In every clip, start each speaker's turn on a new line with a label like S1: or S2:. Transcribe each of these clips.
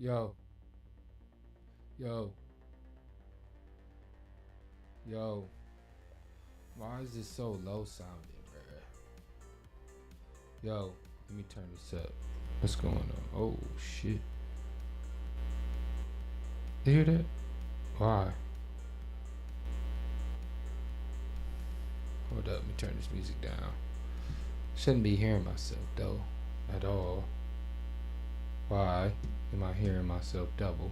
S1: Yo, yo, yo. Why is this so low sounding, bruh? Yo, let me turn this up. What's going on? Oh, shit. You hear that? Why? Hold up, let me turn this music down. Shouldn't be hearing myself, though, at all. Why am I hearing myself double?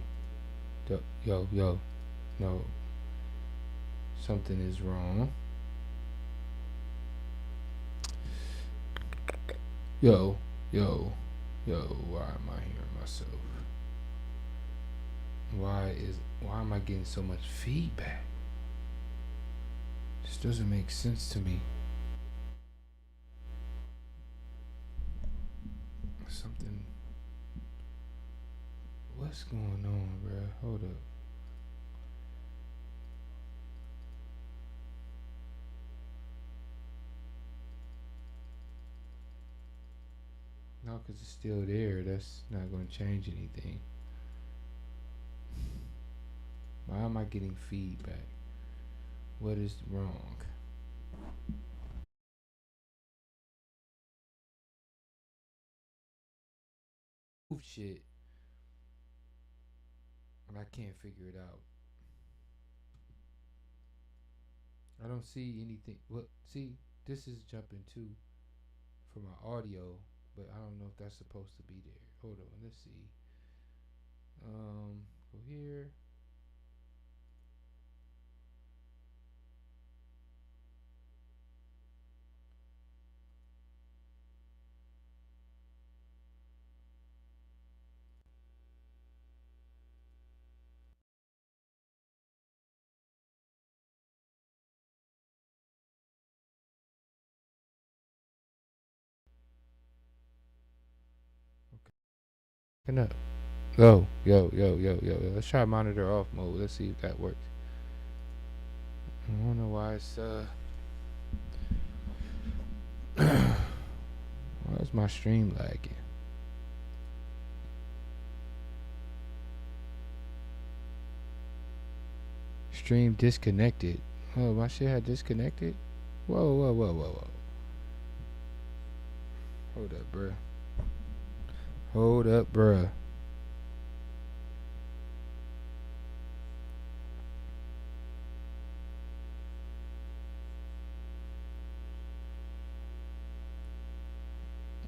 S1: Yo, yo, no. Something is wrong. Yo, yo, yo, why am I hearing myself? Why am I getting so much feedback? This doesn't make sense to me. Something. What's going on, bruh? Hold up. No, because it's still there. That's not going to change anything. Why am I getting feedback? What is wrong? Shit. And I can't figure it out. I don't see anything. Well, see, this is jumping too for my audio, but I don't know if that's supposed to be there. Hold on, let's see. Go here. Okay. Up. Yo. Let's try monitor off mode. Let's see if that works. I don't know why it's why is my stream lagging? Stream disconnected. Oh, my shit had disconnected? Whoa. Hold up, bruh. Hold up, bruh.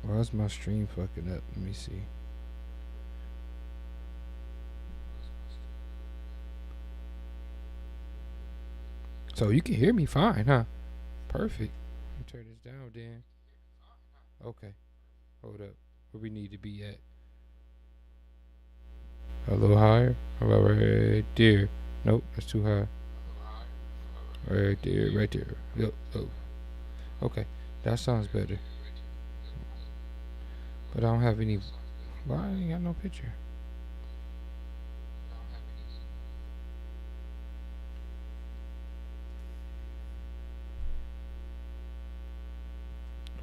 S1: Why is my stream fucking up? Let me see. So you can hear me fine, huh? Perfect. Let me turn this down then. Okay. Hold up. Where we need to be at? A little higher? How about right there? Nope, that's too high. Right there. Yep. Oh. Okay. That sounds better. But I don't have any. Why I ain't got no picture?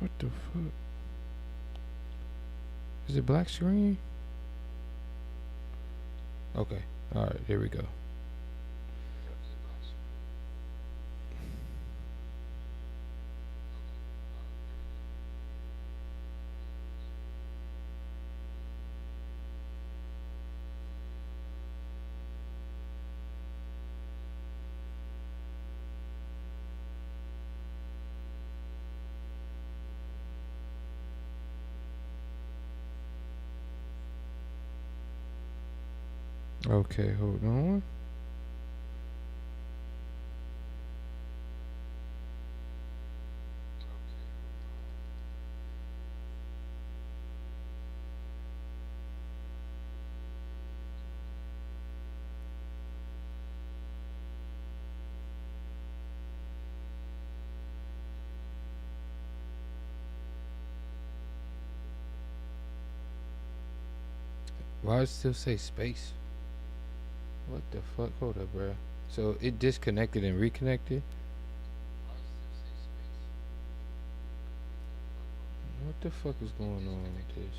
S1: What the fuck? Is it black screen? Okay. Alright, here we go. Okay, hold on. Why does it still say space? What the fuck? Hold up, bruh. So it disconnected and reconnected? What the fuck is going on with this?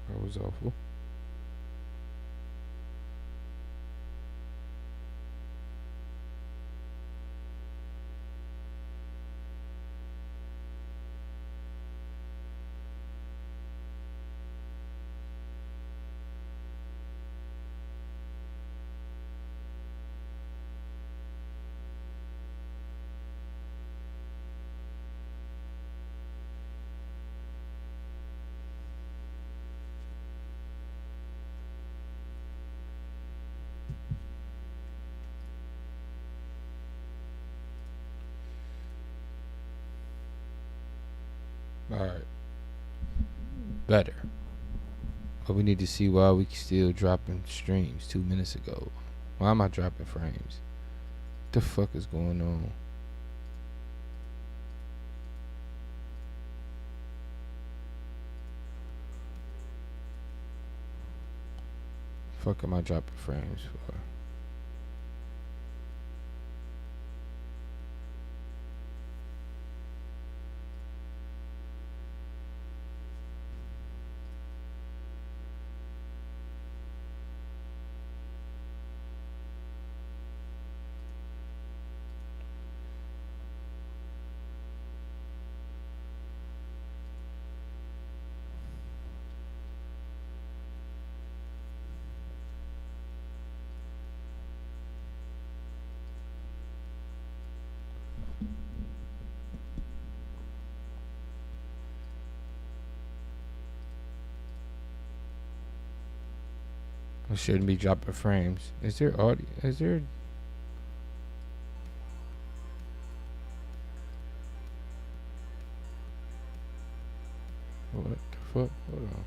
S1: That was awful. All right, better. But we need to see why we still dropping streams 2 minutes ago. Why am I dropping frames? What the fuck is going on? Fuck am I dropping frames for? I shouldn't be dropping frames. Is there audio? Is there? What the fuck? Hold on.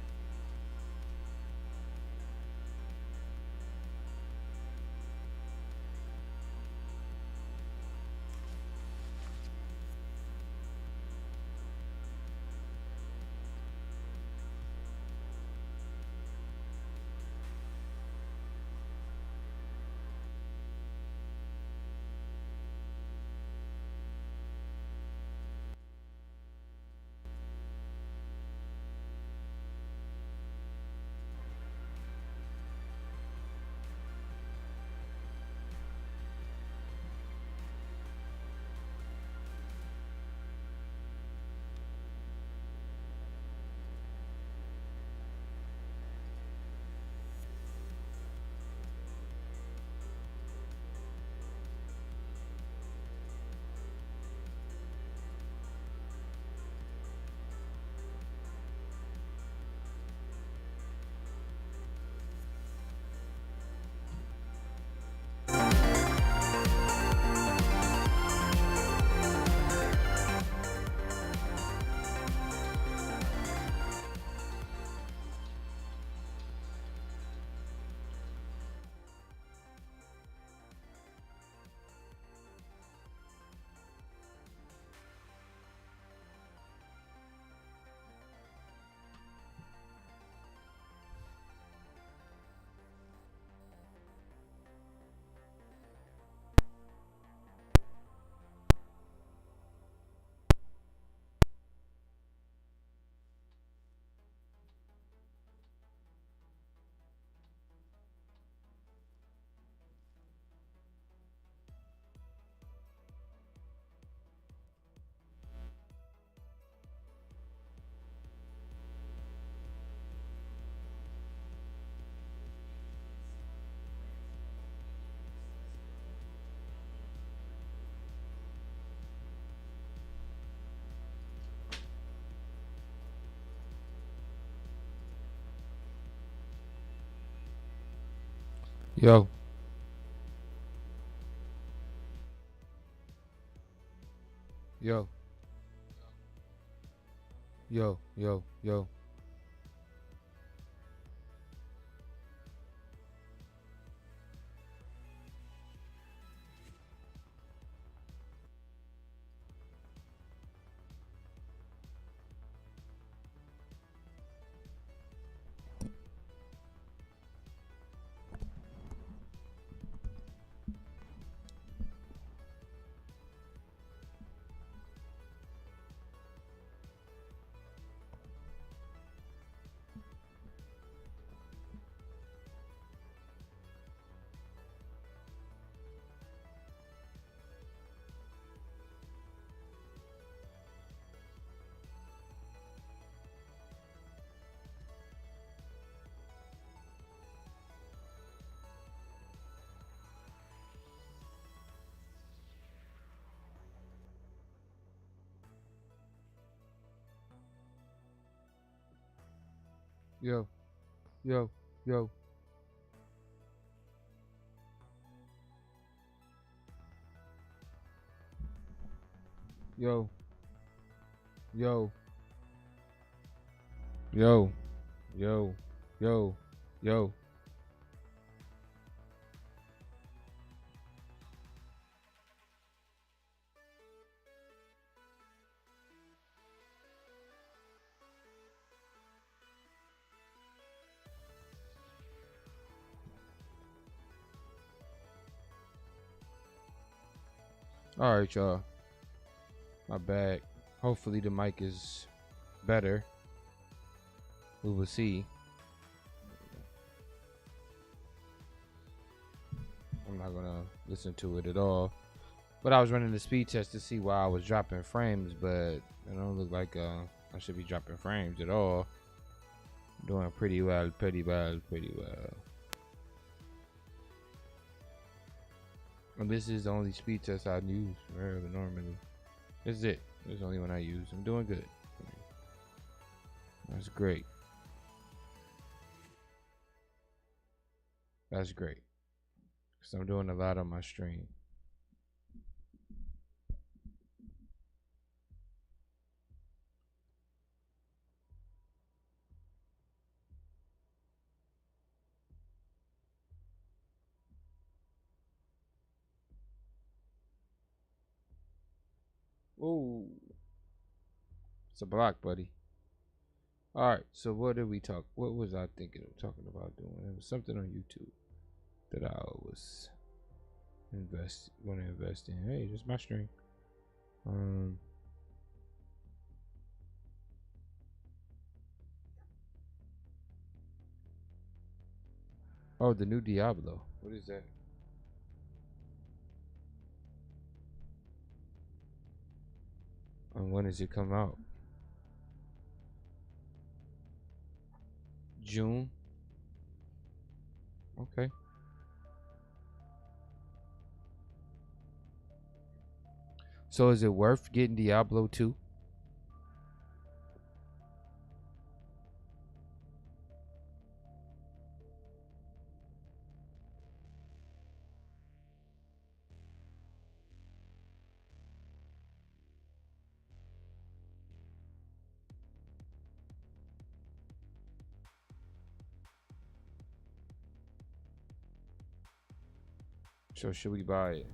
S1: Yo. Yo. Yo. Yo. Yo. Yo. Yo. Yo. Yo. Yo. Yo. Yo. Yo. Yo. All right, y'all. My bad. Hopefully the mic is better. We will see. I'm not gonna listen to it at all. But I was running the speed test to see why I was dropping frames, but it don't look like I should be dropping frames at all. Doing pretty well, pretty well, pretty well. And this is the only speed test I use normally. This is it. This is the only one I use. I'm doing good. That's great. That's great. Because I'm doing a lot on my stream. Ooh. It's a block, buddy. Alright, so what did we talk? What was I thinking of talking about doing? It was something on YouTube that I was want to invest in. Hey, this is my stream. Oh, the new Diablo. What is that? And when does it come out? June. Okay. So is it worth getting Diablo 2? So should we buy it?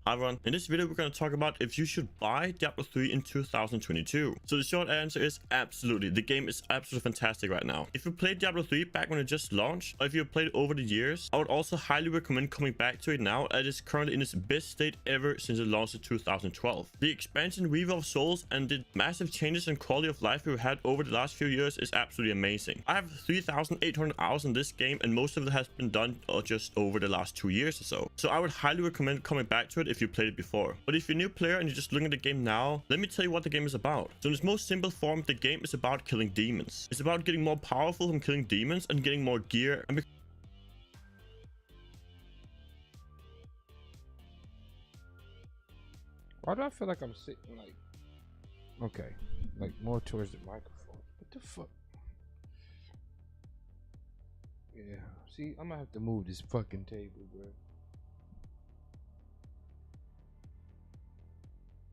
S2: Hi everyone, in this video we're going to talk about if you should buy Diablo 3 in 2022. So the short answer is absolutely. The game is absolutely fantastic right now. If you played Diablo 3 back when it just launched, or if you played it over the years, I would also highly recommend coming back to it now, as it is currently in its best state ever since it launched in 2012. The expansion Weaver of Souls and the massive changes in quality of life we've had over the last few years is absolutely amazing. I have 3,800 hours in this game, and most of it has been done just over the last 2 years or so. So I would highly recommend coming back to it if you played it before. But if you're a new player and you're just looking at the game now, let me tell you what the game is about. So in its most simple form, the game is about killing demons. It's about getting more powerful from killing demons and getting more gear and
S1: Why do I feel like I'm sitting like, okay, like more towards the microphone? What the fuck? Yeah. See, I'm gonna have to move this fucking table, bro.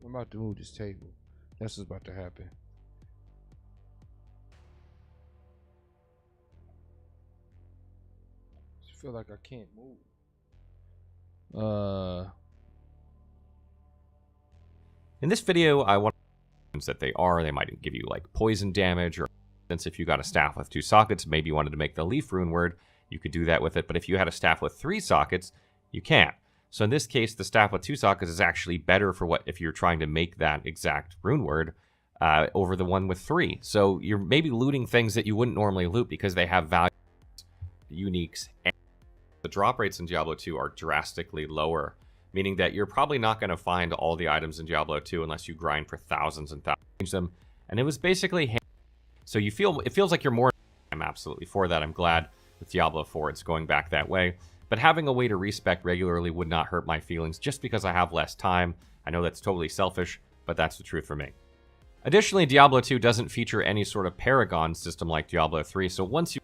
S1: I'm about to move this table. That's what's about to happen. I feel like I can't move.
S3: In this video, I want that they might give you like poison damage, or since if you got a staff with 2 sockets, maybe you wanted to make the leaf rune word, you could do that with it. But if you had a staff with 3 sockets, you can't. So in this case, the staff with 2 sockets is actually better for what if you're trying to make that exact rune word over the one with 3. So you're maybe looting things that you wouldn't normally loot because they have value, uniques, and the drop rates in Diablo 2 are drastically lower, meaning that you're probably not going to find all the items in Diablo 2 unless you grind for thousands and thousands of them. And it was basically so it feels like you're more. I'm absolutely for that. I'm glad with Diablo 4 it's going back that way. But having a way to respec regularly would not hurt my feelings just because I have less time. I know that's totally selfish, but that's the truth for me. Additionally, Diablo 2 doesn't feature any sort of Paragon system like Diablo 3, so once you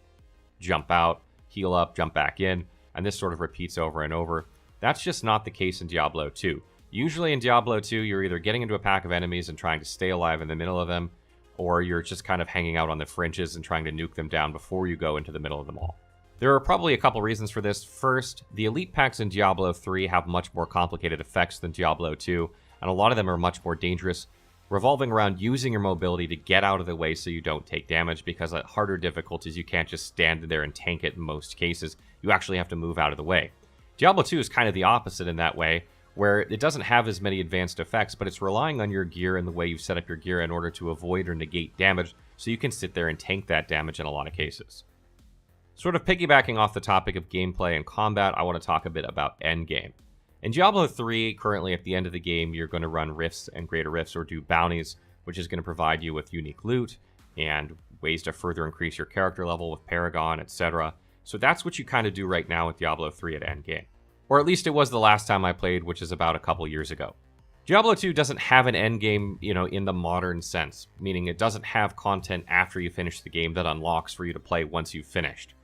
S3: jump out, heal up, jump back in, and this sort of repeats over and over. That's just not the case in Diablo 2. Usually in Diablo 2, you're either getting into a pack of enemies and trying to stay alive in the middle of them, or you're just kind of hanging out on the fringes and trying to nuke them down before you go into the middle of them all. There are probably a couple reasons for this. First, the elite packs in Diablo 3 have much more complicated effects than Diablo 2, and a lot of them are much more dangerous, revolving around using your mobility to get out of the way so you don't take damage, because at harder difficulties, you can't just stand there and tank it in most cases. You actually have to move out of the way. Diablo 2 is kind of the opposite in that way, where it doesn't have as many advanced effects, but it's relying on your gear and the way you've set up your gear in order to avoid or negate damage, so you can sit there and tank that damage in a lot of cases. Sort of piggybacking off the topic of gameplay and combat, I want to talk a bit about endgame. In Diablo 3, currently at the end of the game, you're going to run rifts and greater rifts or do bounties, which is going to provide you with unique loot and ways to further increase your character level with Paragon, etc. So that's what you kind of do right now with Diablo 3 at endgame. Or at least it was the last time I played, which is about a couple years ago. Diablo 2 doesn't have an endgame, in the modern sense, meaning it doesn't have content after you finish the game that unlocks for you to play once you've finished.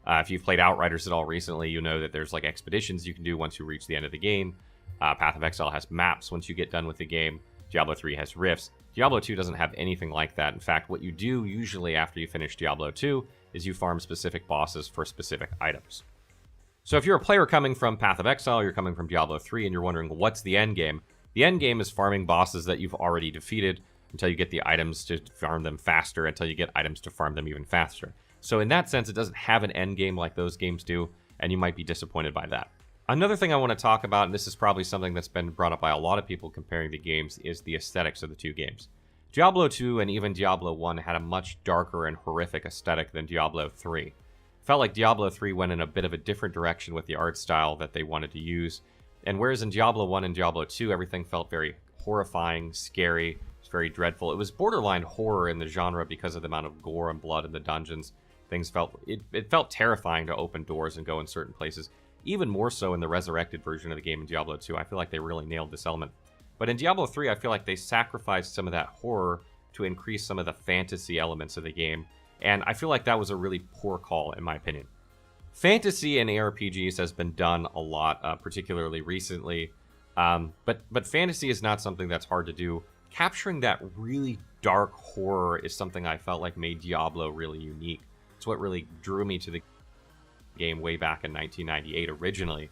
S3: If you've played Outriders at all recently, you know that there's like expeditions you can do once you reach the end of the game. Path of Exile has maps once you get done with the game. Diablo 3 has rifts. Diablo 2 doesn't have anything like that. In fact, what you do usually after you finish Diablo 2 is you farm specific bosses for specific items. So if you're a player coming from Path of Exile, you're coming from Diablo 3, and you're wondering what's the end game, the end game is farming bosses that you've already defeated until you get the items to farm them faster, until you get items to farm them even faster. So in that sense, it doesn't have an end game like those games do, and you might be disappointed by that. Another thing I want to talk about, and this is probably something that's been brought up by a lot of people comparing the games, is the aesthetics of the two games. Diablo 2 and even Diablo 1 had a much darker and horrific aesthetic than Diablo 3. Felt like Diablo 3 went in a bit of a different direction with the art style that they wanted to use, and whereas in Diablo 1 and Diablo 2, everything felt very horrifying, scary, it was very dreadful. It was borderline horror in the genre because of the amount of gore and blood in the dungeons. It felt terrifying to open doors and go in certain places. Even more so in the resurrected version of the game in Diablo 2. I feel like they really nailed this element. But in Diablo 3, I feel like they sacrificed some of that horror to increase some of the fantasy elements of the game. And I feel like that was a really poor call, in my opinion. Fantasy in ARPGs has been done a lot, particularly recently. But fantasy is not something that's hard to do. Capturing that really dark horror is something I felt like made Diablo really unique. It's what really drew me to the game way back in 1998 originally.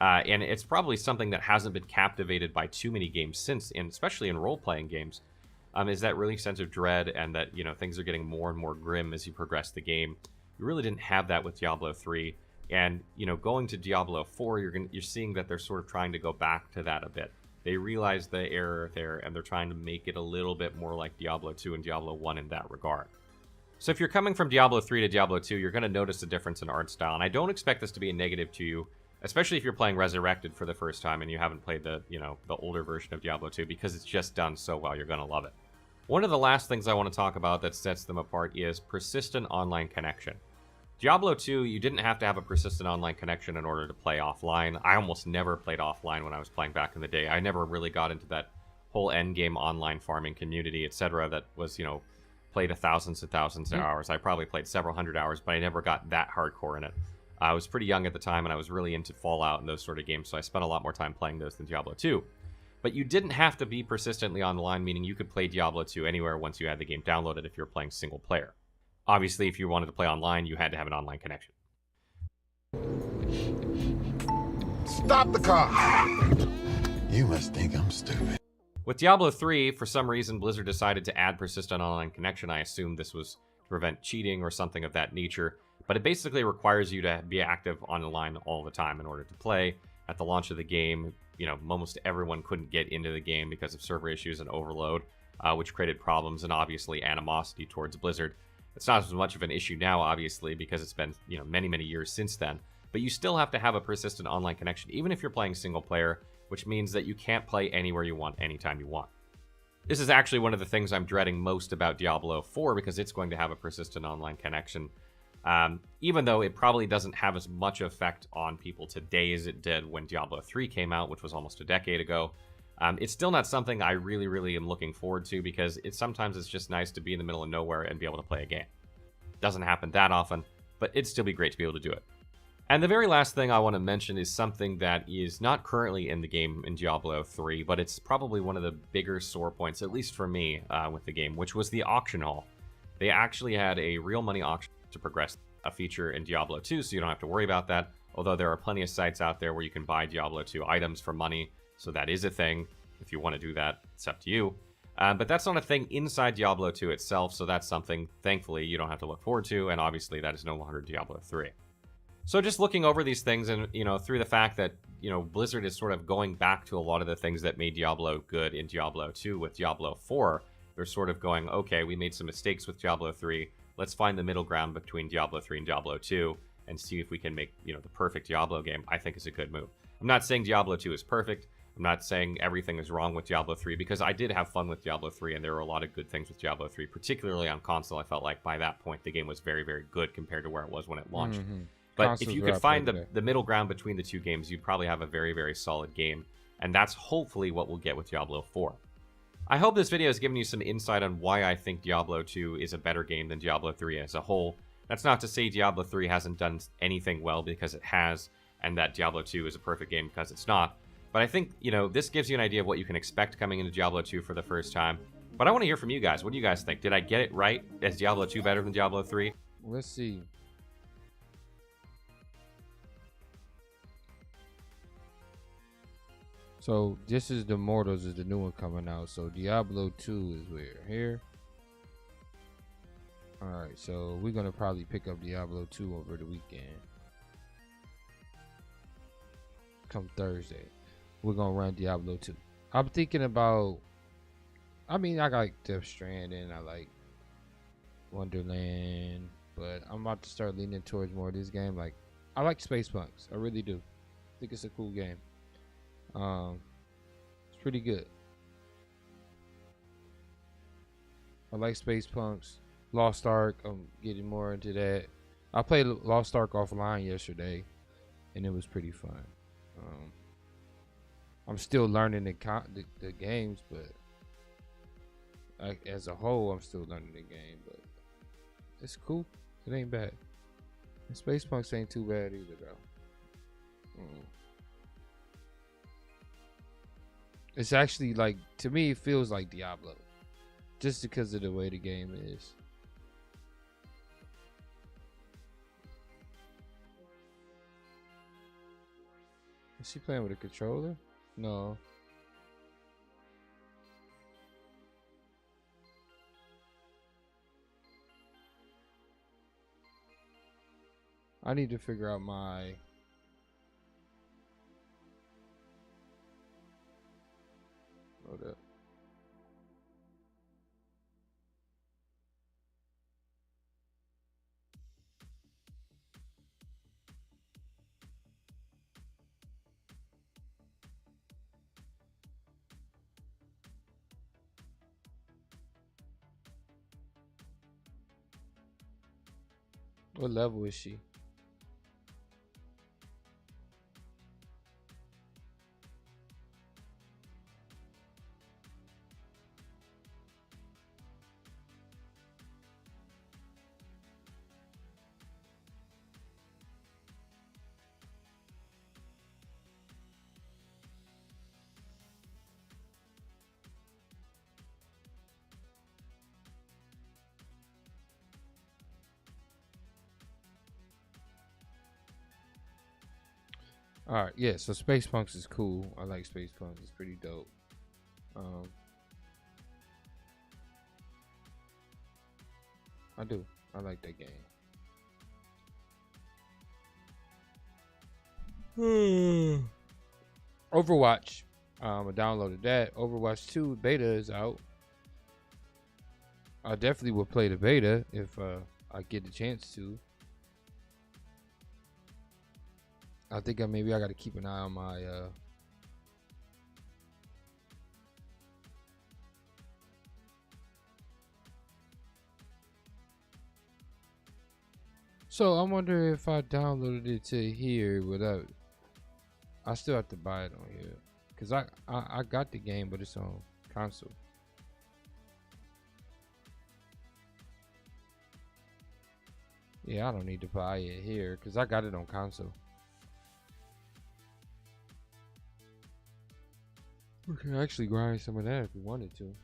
S3: And it's probably something that hasn't been captivated by too many games since, and especially in role-playing games, is that really sense of dread and that, things are getting more and more grim as you progress the game. You really didn't have that with Diablo 3. And, going to Diablo 4, you're seeing that they're sort of trying to go back to that a bit. They realize the error there, and they're trying to make it a little bit more like Diablo 2 and Diablo 1 in that regard. So if you're coming from Diablo 3 to Diablo 2, you're going to notice a difference in art style. And I don't expect this to be a negative to you, especially if you're playing Resurrected for the first time and you haven't played the older version of Diablo 2, because it's just done so well. You're going to love it. One of the last things I want to talk about that sets them apart is persistent online connection. Diablo 2, you didn't have to have a persistent online connection in order to play offline. I almost never played offline when I was playing back in the day. I never really got into that whole endgame online farming community, etc. that was, played thousands and thousands of hours. I probably played several hundred hours, but I never got that hardcore in it. I was pretty young at the time, and I was really into Fallout and those sort of games, so I spent a lot more time playing those than Diablo 2. But you didn't have to be persistently online, meaning you could play Diablo 2 anywhere once you had the game downloaded if you were playing single player. Obviously, if you wanted to play online, you had to have an online connection.
S4: Stop the car! You must think I'm stupid.
S3: With Diablo 3, for some reason, Blizzard decided to add persistent online connection. I assume this was to prevent cheating or something of that nature. But it basically requires you to be active online all the time in order to play. At the launch of the game, almost everyone couldn't get into the game because of server issues and overload, which created problems and obviously animosity towards Blizzard. It's not as much of an issue now, obviously, because it's been many, many years since then. But you still have to have a persistent online connection, even if you're playing single player, which means that you can't play anywhere you want, anytime you want. This is actually one of the things I'm dreading most about Diablo 4, because it's going to have a persistent online connection. Even though it probably doesn't have as much effect on people today as it did when Diablo 3 came out, which was almost a decade ago. It's still not something I really, really am looking forward to, because sometimes it's just nice to be in the middle of nowhere and be able to play a game. Doesn't happen that often, but it'd still be great to be able to do it. And the very last thing I want to mention is something that is not currently in the game in Diablo 3, but it's probably one of the bigger sore points, at least for me, with the game, which was the auction hall. They actually had a real money auction to progress a feature in Diablo 2, so you don't have to worry about that, although there are plenty of sites out there where you can buy Diablo 2 items for money, so that is a thing. If you want to do that, it's up to you. But that's not a thing inside Diablo 2 itself, so that's something, thankfully, you don't have to look forward to, and obviously that is no longer Diablo 3. So just looking over these things and, through the fact that, Blizzard is sort of going back to a lot of the things that made Diablo good in Diablo 2 with Diablo 4, they're sort of going, okay, we made some mistakes with Diablo 3, let's find the middle ground between Diablo 3 and Diablo 2 and see if we can make, the perfect Diablo game. I think is a good move. I'm not saying Diablo 2 is perfect. I'm not saying everything is wrong with Diablo 3, because I did have fun with Diablo 3, and there were a lot of good things with Diablo 3, particularly on console. I felt like by that point, the game was very, very good compared to where it was when it launched. Mm-hmm. But Consoles, if you could find the middle ground between the two games, you'd probably have a very, very solid game. And that's hopefully what we'll get with Diablo 4. I hope this video has given you some insight on why I think Diablo 2 is a better game than Diablo 3 as a whole. That's not to say Diablo 3 hasn't done anything well, because it has, and that Diablo 2 is a perfect game because it's not. But I think, this gives you an idea of what you can expect coming into Diablo 2 for the first time. But I want to hear from you guys. What do you guys think? Did I get it right? Is Diablo 2 better than Diablo 3?
S1: Let's see. So this is the Immortals, is the new one coming out. So Diablo 2 is where? Here. Alright, so we're gonna probably pick up Diablo 2 over the weekend. Come Thursday, we're gonna run Diablo 2. I'm thinking about, I like Death Stranding, I like Wonderland, but I'm about to start leaning towards more of this game. Like, I like Space Punks, I really do. I think it's a cool game. It's pretty good. I like Space Punks. Lost Ark, I'm getting more into that. I played Lost Ark offline yesterday, and it was pretty fun. I'm still learning the games, but as a whole, I'm still learning the game. But it's cool. It ain't bad. And Space Punks ain't too bad either, though. It's actually, like, to me, it feels like Diablo, just because of the way the game is. Is she playing with a controller? No. I need to figure out my... Hold up. What level is she? All right, yeah. So Space Punks is cool. I like Space Punks. It's pretty dope. I do. I like that game. Overwatch. I downloaded that. Overwatch 2 beta is out. I definitely will play the beta if I get the chance to. I think maybe I got to keep an eye on my So I wonder if I downloaded it to here without. I still have to buy it on here because I got the game, but it's on console. Yeah, I don't need to buy it here because I got it on console. We can actually grind some of that if we wanted to.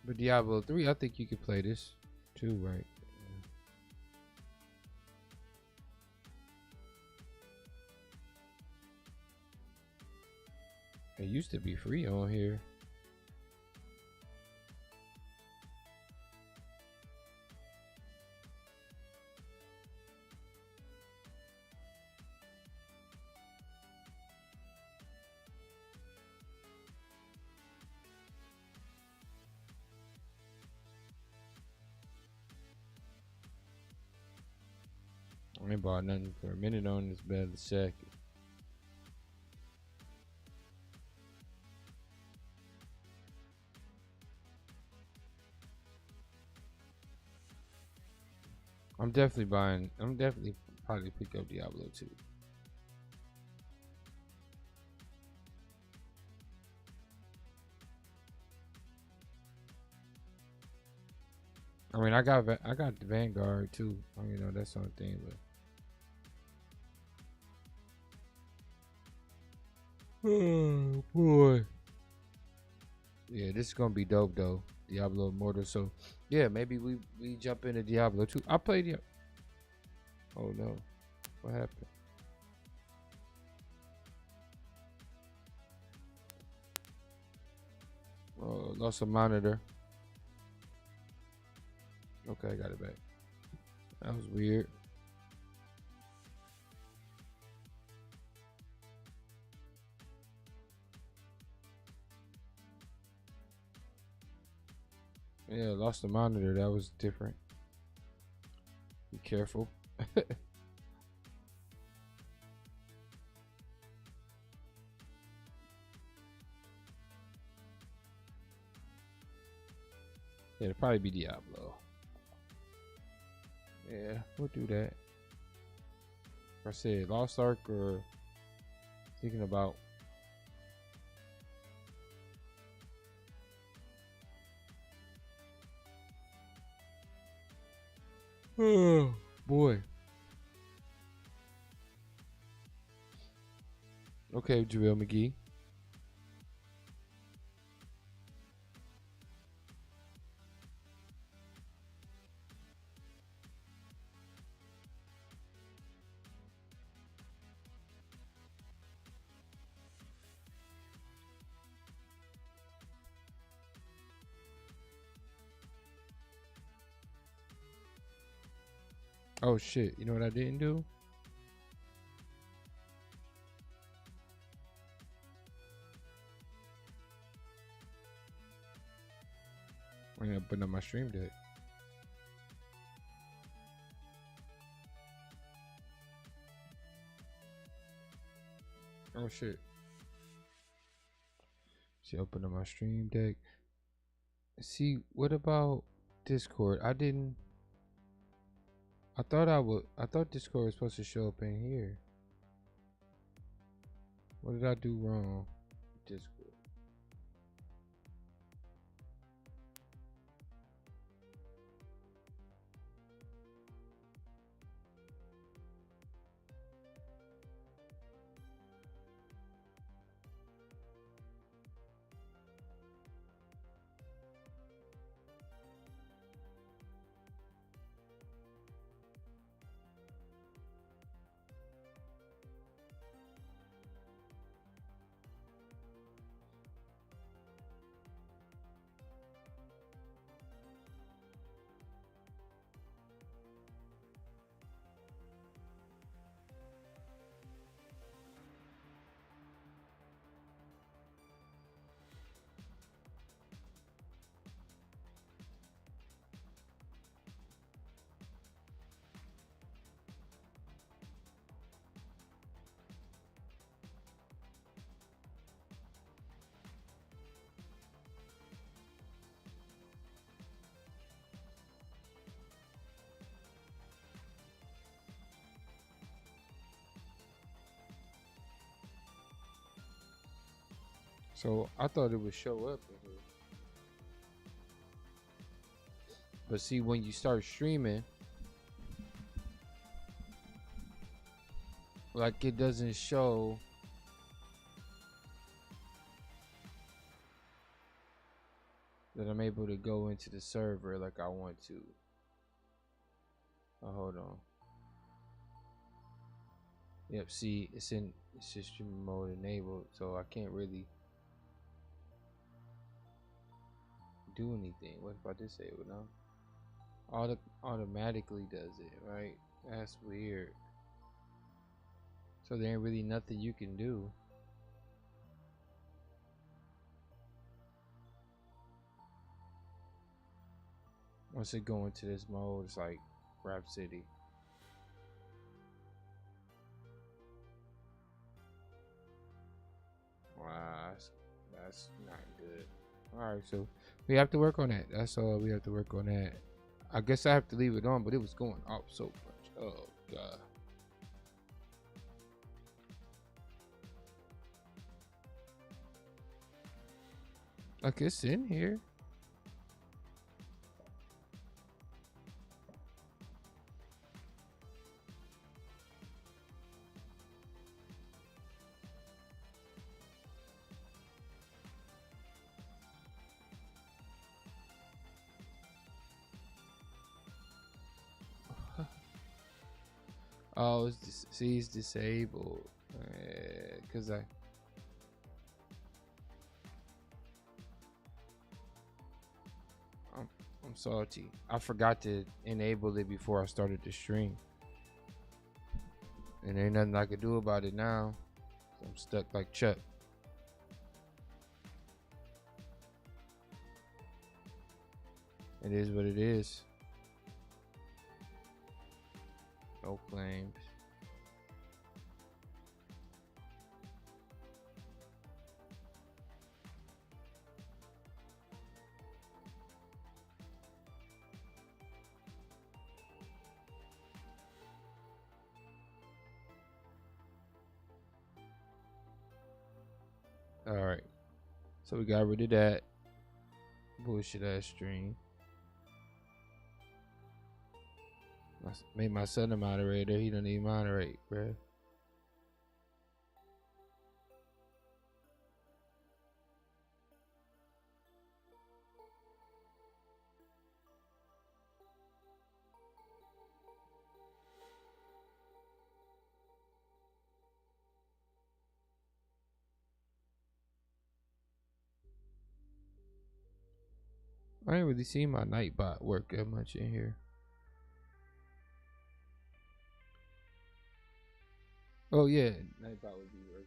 S1: But Diablo 3, I think you could play this too, right? It used to be free on here. I ain't bought nothing for a minute on this bed the second. I'm definitely probably pick up Diablo 2. I mean, I got the Vanguard too. I mean, you know, that's the only thing, but. Oh boy. Yeah, this is gonna be dope though. Diablo Immortal. So yeah, maybe we jump into Diablo 2. I played Diablo. Oh no. What happened? Oh, lost a monitor. Okay, I got it back. That was weird. Yeah, lost the monitor. That was different. Be careful. Yeah, it'll probably be Diablo. Yeah, we'll do that. Like I said, Lost Ark or thinking about. Oh boy. Okay, JaVale McGee. Oh shit, you know what I didn't do? I'm gonna put on my stream deck. Oh shit. See, open up my stream deck. See, what about Discord? I thought Discord was supposed to show up in here. What did I do wrong? Discord. So I thought it would show up in here. But see, when you start streaming, like it doesn't show that I'm able to go into the server like I want to. Oh, hold on. Yep, see, it's just stream mode enabled, so I can't really do anything. What if I disable now? Automatically does it, right? That's weird. So there ain't really nothing you can do. Once it go into this mode, it's like Rhapsody. Wow, that's not good. Alright, so we have to work on that. That's all we have to work on that. I guess I have to leave it on, but it was going off so much. Oh god. Like it's in here. Oh, it's disabled. Cause I'm salty. I forgot to enable it before I started the stream, and ain't nothing I could do about it now. I'm stuck like Chuck. It is what it is. No claims. All right, so we got rid of that bullshit ass stream. Made my son a moderator. He don't even moderate, bruh. I ain't really seen my Nightbot work that much in here. Oh yeah, Nightbot would be working.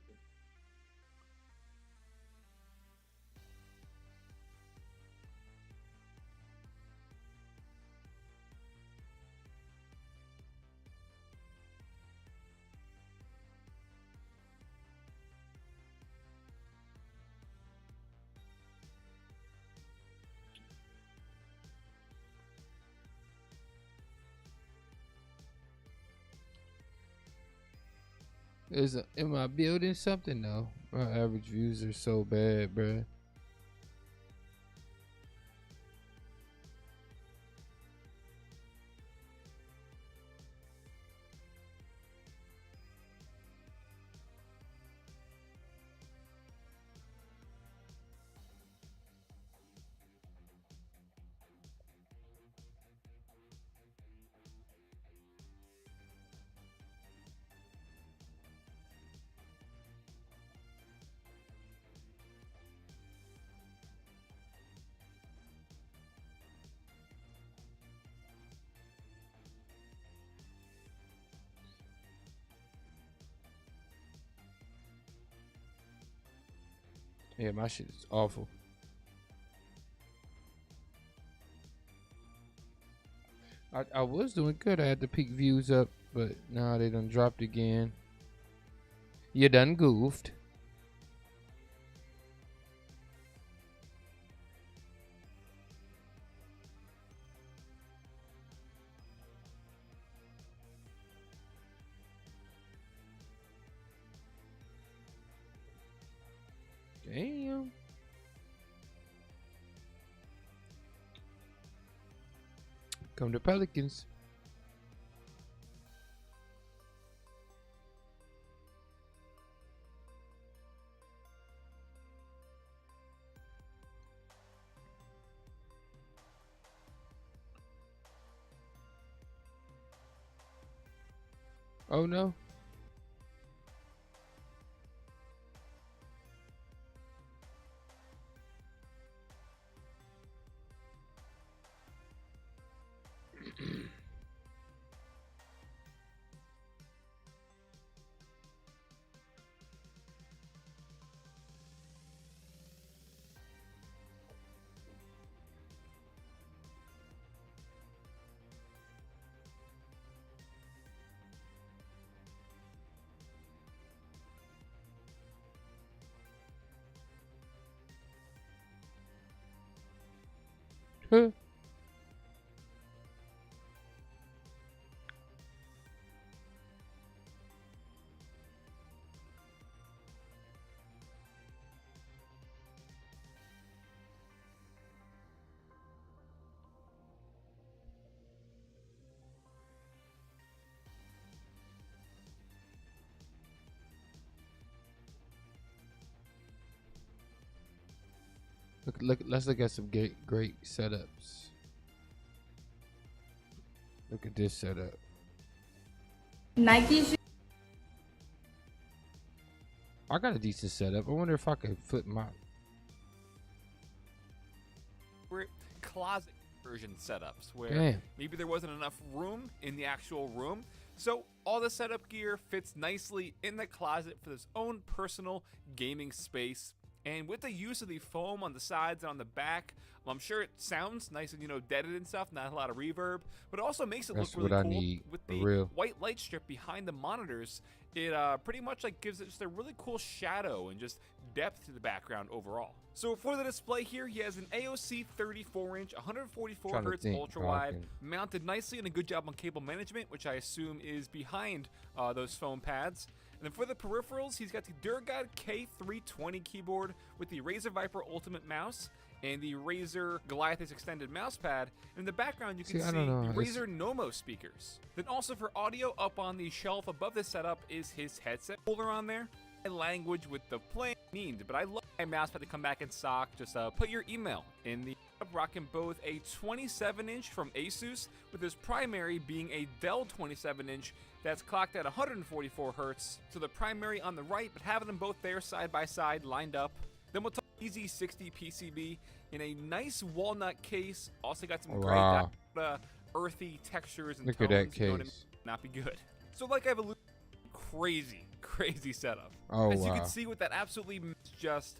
S1: Am I building something? No. My average views are so bad, bruh. Yeah, my shit is awful. I was doing good. I had the peak views up, but now they done dropped again. You done goofed. Damn. Come to Pelicans. Oh no. Huh. Look, let's look at some great setups. Look at this setup.
S5: Nike shoes.
S1: I got a decent setup. I wonder if I could flip my.
S6: Closet version setups where
S1: Damn.
S6: maybe there wasn't enough room in the actual room. So all the setup gear fits nicely in the closet for this own personal gaming space. And with the use of the foam on the sides and on the back, well, I'm sure it sounds nice and, deaded and stuff, not a lot of reverb, but it also makes it
S1: That's
S6: look really
S1: what I
S6: cool.
S1: need,
S6: With
S1: for
S6: the
S1: real.
S6: white light strip behind the monitors, it pretty much gives it just a really cool shadow and just depth to the background overall. So for the display here, he has an AOC 34-inch, 144
S1: Trying to
S6: hertz
S1: think
S6: ultra
S1: how I
S6: wide,
S1: can-
S6: mounted nicely, and a good job on cable management, which I assume is behind those foam pads. And then for the peripherals, he's got the Duragod K320 keyboard with the Razer Viper Ultimate mouse and the Razer Goliathus extended mouse pad. And in the background, you can
S1: See, I
S6: see
S1: don't know.
S6: the
S1: It's-
S6: Razer Nomos speakers. Then also for audio, up on the shelf above the setup is his headset holder on there. Language with the plain means, but I love my mouse pad to come back in stock. Just put your email in the rocking both a 27-inch from Asus, with his primary being a Dell 27-inch that's clocked at 144 hertz. So the primary on the right, but having them both there side by side, lined up. Then we'll talk EZ60 PCB in a nice walnut case. Also got some
S1: Wow.
S6: great earthy textures and
S1: Look at
S6: tones.
S1: that
S6: You know what I
S1: case.
S6: mean? Not be good. So like I've alluded, crazy setup.
S1: Oh,
S6: As you
S1: wow.
S6: can see with that absolutely just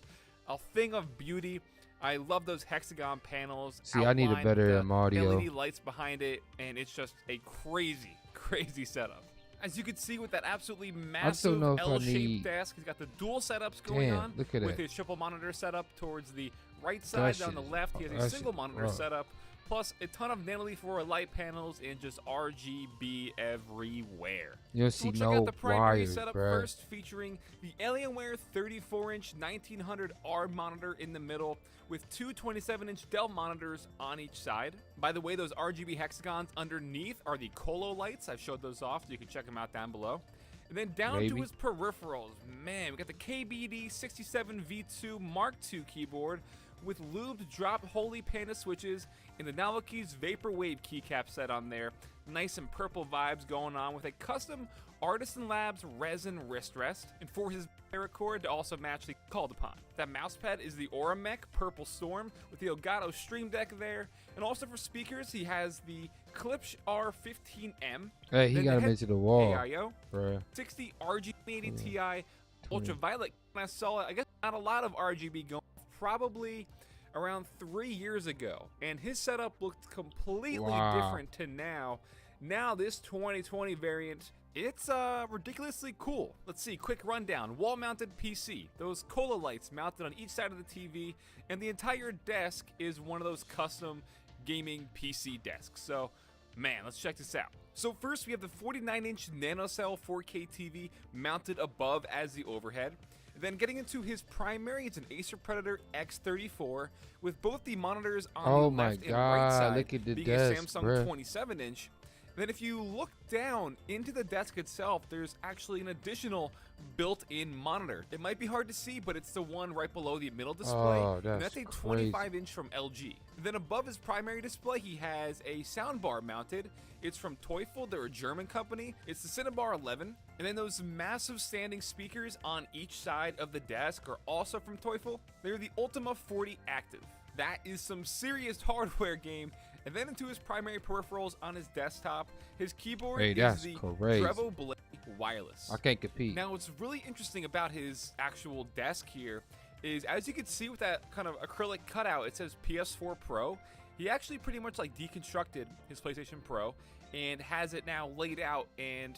S6: a thing of beauty. I love those hexagon panels.
S1: See, I need a
S6: outlined
S1: better
S6: with the
S1: audio.
S6: LED lights behind it, and it's just a crazy setup. As you can see with that absolutely massive
S1: know if I
S6: L-shaped
S1: need-
S6: desk, he's got the dual setups going
S1: Damn,
S6: on
S1: look at
S6: with
S1: that.
S6: his triple monitor setup towards the right side.
S1: That
S6: On the
S1: shit-
S6: left, he has a
S1: that
S6: single
S1: shit
S6: monitor
S1: rough.
S6: setup, plus a ton of Nanoleaf Aurora light panels and just RGB everywhere.
S1: You don't
S6: So
S1: see
S6: we'll check
S1: no
S6: out the primary
S1: wires,
S6: setup
S1: bruh.
S6: first, featuring the Alienware 34-inch 1900R monitor in the middle, with two 27-inch Dell monitors on each side. By the way, those RGB hexagons underneath are the Colo lights. I've showed those off, so you can check them out down below. And then down to
S1: Maybe.
S6: his peripherals. Man, we got the KBD67V2 Mark II keyboard with lubed drop Holy Panda switches and the Novelkeys Vaporwave keycap set on there. Nice and purple vibes going on with a custom Artisan Labs resin wrist rest. And for his paracord to also match the called upon. That mousepad is the Auramech Purple Storm with the Elgato Stream Deck there. And also for speakers, he has the Klipsch R15M.
S1: Hey, he
S6: Then
S1: got
S6: the
S1: him into the wall,
S6: AIO,
S1: bruh.
S6: 60 RGB80 Ti ultraviolet. When I saw it, I guess not a lot of RGB going, probably around 3 years ago, and his setup looked completely
S1: Wow.
S6: different to now. Now this 2020 variant, it's ridiculously cool. Let's see, quick rundown. Wall-mounted PC, those Cola lights mounted on each side of the TV, and the entire desk is one of those custom gaming PC desks. So, man, let's check this out. So first we have the 49-inch NanoCell 4K TV mounted above as the overhead. And Then getting into his primary, it's an Acer Predator X34 with both the monitors on
S1: Oh
S6: the
S1: my
S6: left and
S1: God,
S6: right side
S1: look at the
S6: being
S1: desk,
S6: a Samsung
S1: bruh.
S6: 27-inch. Then if you look down into the desk itself, there's actually an additional built-in monitor. It might be hard to see, but it's the one right below the middle display.
S1: Oh,
S6: And
S1: that's
S6: that's a
S1: crazy.
S6: 25-inch from LG. Then above his primary display, he has a soundbar mounted. It's from Teufel, they're a German company. It's the Cinebar 11. And then those massive standing speakers on each side of the desk are also from Teufel. They're the Ultima 40 Active. That is some serious hardware game. And then into his primary peripherals on his desktop, his keyboard
S1: Hey,
S6: is
S1: that's
S6: the
S1: crazy.
S6: Trevo Blade Wireless.
S1: I can't compete.
S6: Now, what's really interesting about his actual desk here is, as you can see with that kind of acrylic cutout, it says PS4 Pro. He actually pretty much like deconstructed his PlayStation Pro and has it now laid out and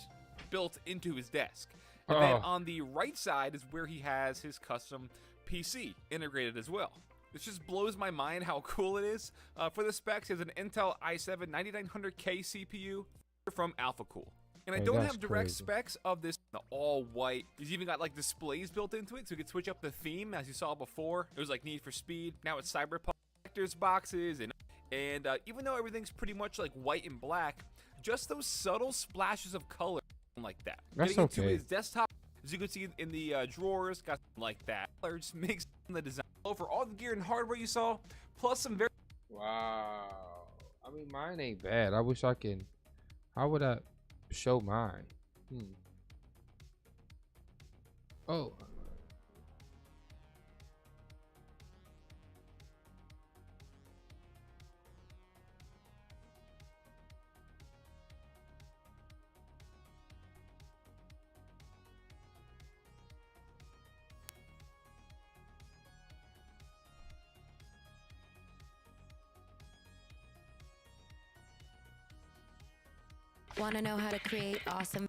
S6: built into his desk. And then
S1: Oh.
S6: on the right side is where he has his custom PC integrated as well. This just blows my mind how cool it is. For the specs, he has an Intel i7 9900K CPU from AlphaCool. And I
S1: Hey,
S6: don't
S1: that's
S6: have direct
S1: crazy.
S6: specs of this all white. He's even got like displays built into it, so you can switch up the theme. As you saw before, it was like Need for Speed. Now it's Cyberpunk. Collector's boxes and even though everything's pretty much like white and black, just those subtle splashes of color like that.
S1: That's
S6: Getting into
S1: okay.
S6: his desktop, as you can see in the drawers, got something like that. Color just makes the design over all the gear and hardware you saw, plus some very
S1: Wow. I mean, mine ain't bad. I wish I can. How would I show mine? Oh.
S5: Want to know how to create awesome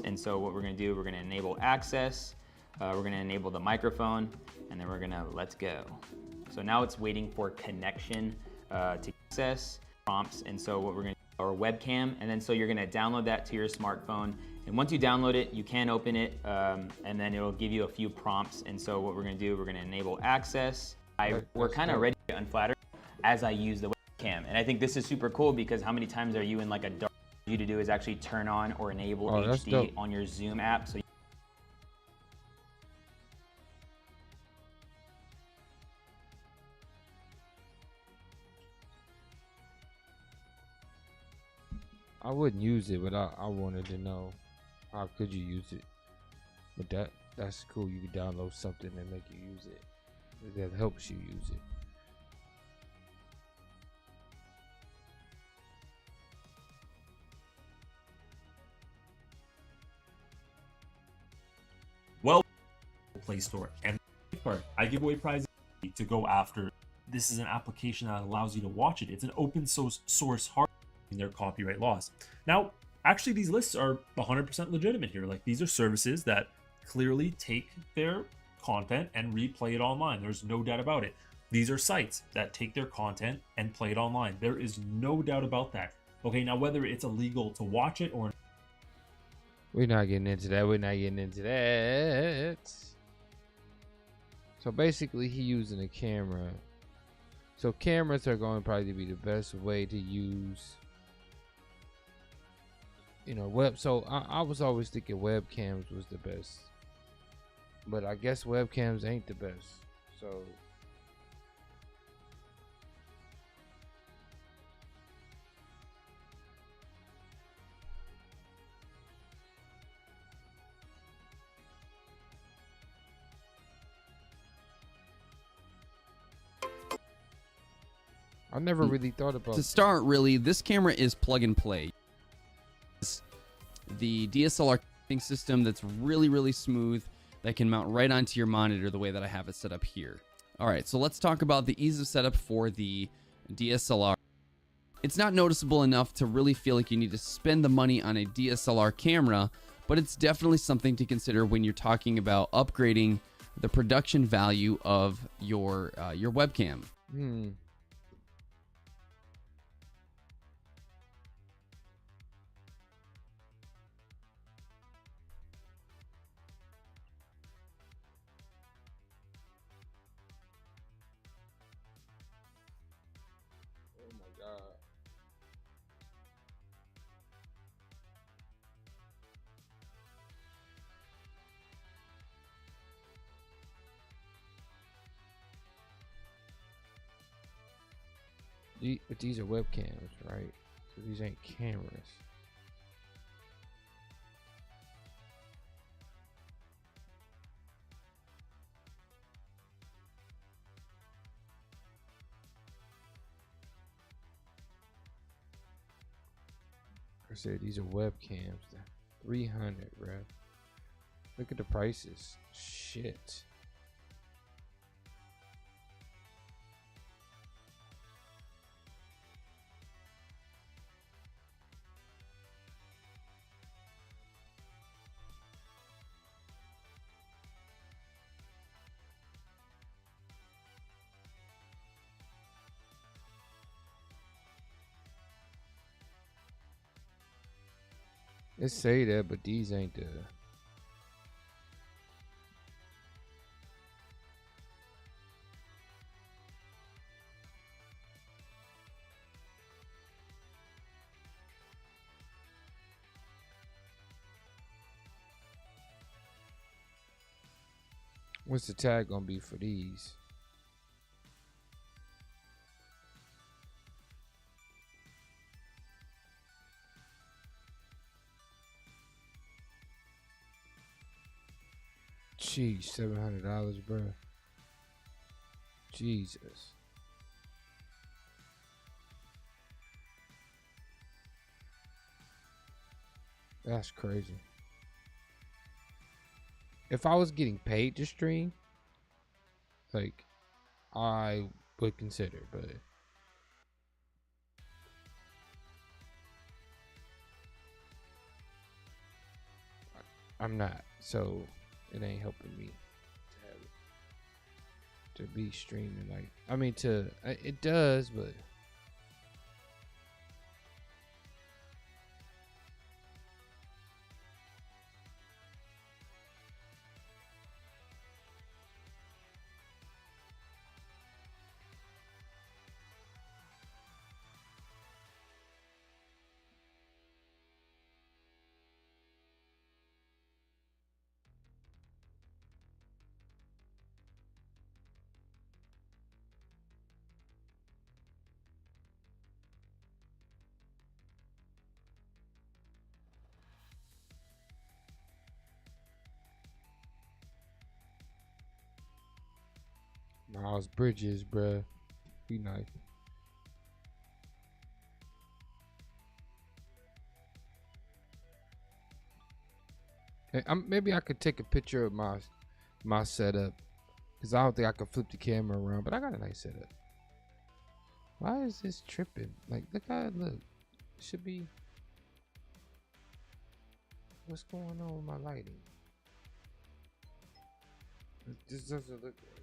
S7: And so what we're going to do, we're going to enable access, we're going to enable the microphone, and then we're going to let's go. So now it's waiting for connection to access prompts. And so what we're going to do, or webcam, and then so you're going to download that to your smartphone. And once you download it, you can open it, and then it'll give you a few prompts. And so what we're going to do, we're going to enable access. We're kind of ready to unflatter as I use the webcam. And I think this is super cool because how many times are you in like a dark you to do is actually turn on or enable
S1: that's
S7: HD
S1: dope.
S7: on your Zoom app. So
S1: I wouldn't use it, but I wanted to know how could you use it. But that's cool. You can download something and make you use it. That helps you use it.
S8: Well, Play Store. And the part, I give away prizes to go after. This is an application that allows you to watch it. It's an open source hardware in their copyright laws. Now, actually, these lists are 100% legitimate here. Like, these are services that clearly take their content and replay it online. There's no doubt about it. These are sites that take their content and play it online. There is no doubt about that. Okay, now whether it's illegal to watch it or
S1: We're not getting into that. We're not getting into that. So basically, he using a camera. So cameras are going to probably be the best way to use, web. So I was always thinking webcams was the best, but I guess webcams ain't the best. So I never really thought about
S9: To start, really, this camera is plug and play. It's the DSLR system that's really, really smooth that can mount right onto your monitor the way that I have it set up here. All right, so let's talk about the ease of setup for the DSLR. It's not noticeable enough to really feel like you need to spend the money on a DSLR camera, but it's definitely something to consider when you're talking about upgrading the production value of your webcam.
S1: Oh my god. But these are webcams, right? So these ain't cameras. I said these are webcams. 300, bro. Look at the prices. Shit. They say that, but these ain't the. What's the tag gonna be for these? Jeez, $700, bro. Jesus. That's crazy. If I was getting paid to stream, like, I would consider, but I'm not, so it ain't helping me to have it, to be streaming. Like, I mean, it does, but Miles Bridges, bruh. Be nice. Hey, maybe I could take a picture of my setup, because I don't think I could flip the camera around, but I got a nice setup. Why is this tripping? Like, look how it look. It should be. What's going on with my lighting? This doesn't look right.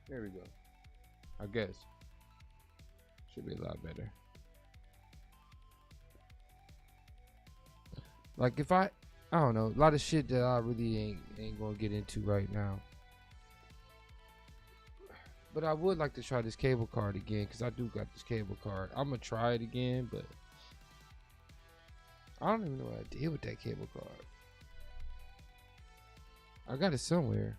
S1: There we go. I guess. Should be a lot better. Like, if I don't know, a lot of shit that I really ain't gonna get into right now. But I would like to try this cable card again, because I do got this cable card. I'm gonna try it again, but I don't even know what I did with that cable card. I got it somewhere.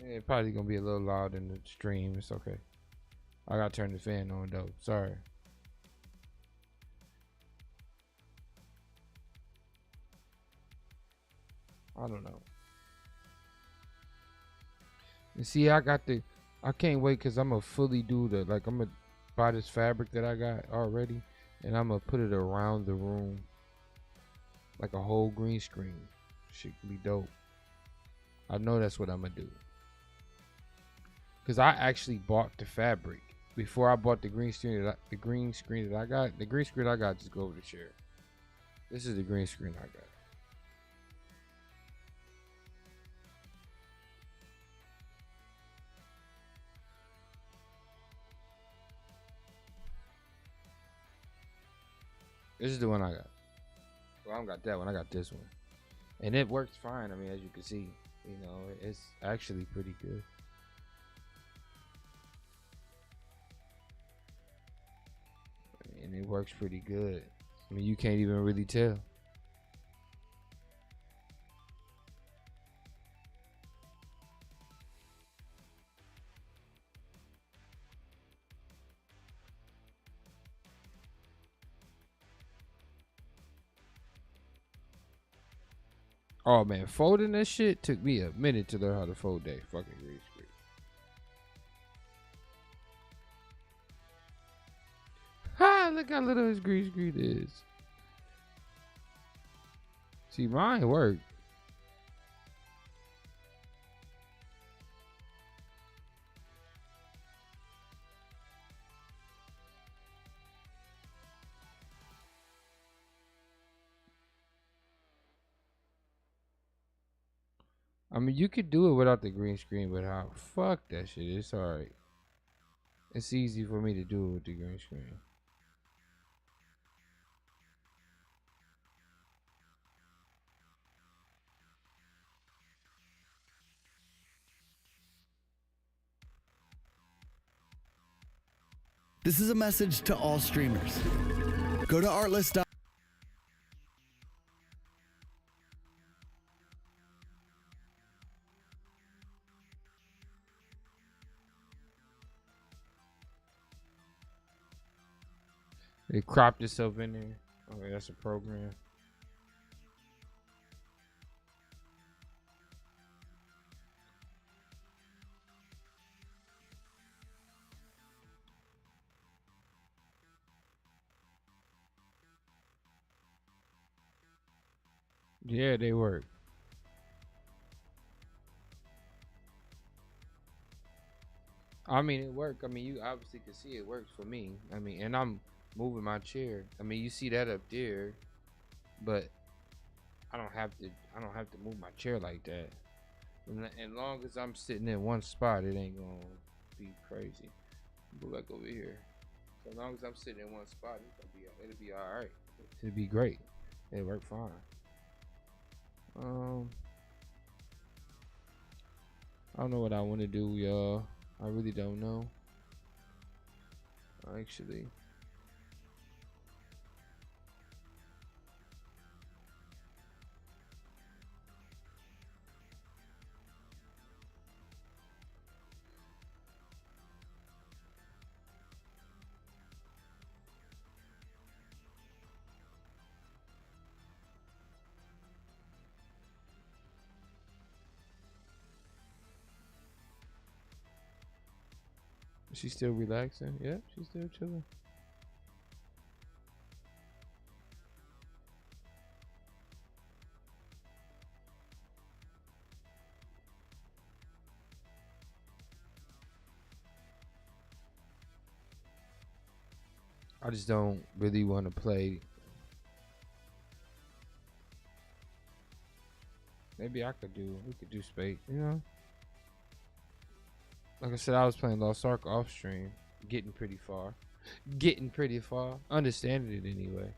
S1: Yeah, probably gonna be a little loud in the stream. It's okay. I gotta turn the fan on though. Sorry. I don't know. And see, I can't wait because I'm gonna fully do I'm gonna buy this fabric that I got already, and I'm gonna put it around the room like a whole green screen. Shit could be dope. I know that's what I'm gonna do. Cause I actually bought the fabric before I bought the green screen the green screen that I got. The green screen I got just go over the chair. This is the green screen I got. This is the one I got. Well, I don't got that one. I got this one. And it works fine. I mean, as you can see, you know, it's actually pretty good. And it works pretty good. I mean, you can't even really tell. Oh man, folding that shit took me a minute to learn how to fold that fucking green screen. Ha! Look how little his green screen is. See, mine worked. I mean, you could do it without the green screen, but how? Fuck that shit. It's alright. It's easy for me to do it with the green screen.
S10: This is a message to all streamers. Go to Artlist.
S1: It cropped itself in there. Okay, that's a program. Yeah, they work. I mean, it worked. I mean, you obviously can see it works for me. I mean, and I'm moving my chair. I mean, you see that up there, but I don't have to move my chair like that. And as long as I'm sitting in one spot, it ain't gonna be crazy. Go back over here. So as long as I'm sitting in one spot, it'll be all right. It'll be great. It'll work fine. I don't know what I want to do, y'all. I really don't know. Actually. She's still relaxing. Yep, she's still chilling. I just don't really want to play. Maybe we could do Spade, you know? Like I said, I was playing Lost Ark off stream, getting pretty far, understanding it anyway.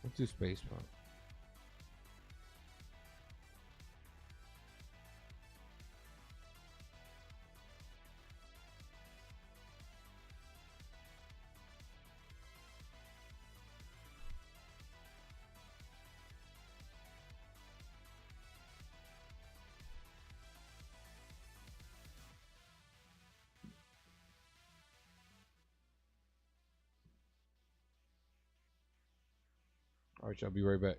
S1: Let's do Space Punk. All right, y'all. Be right back.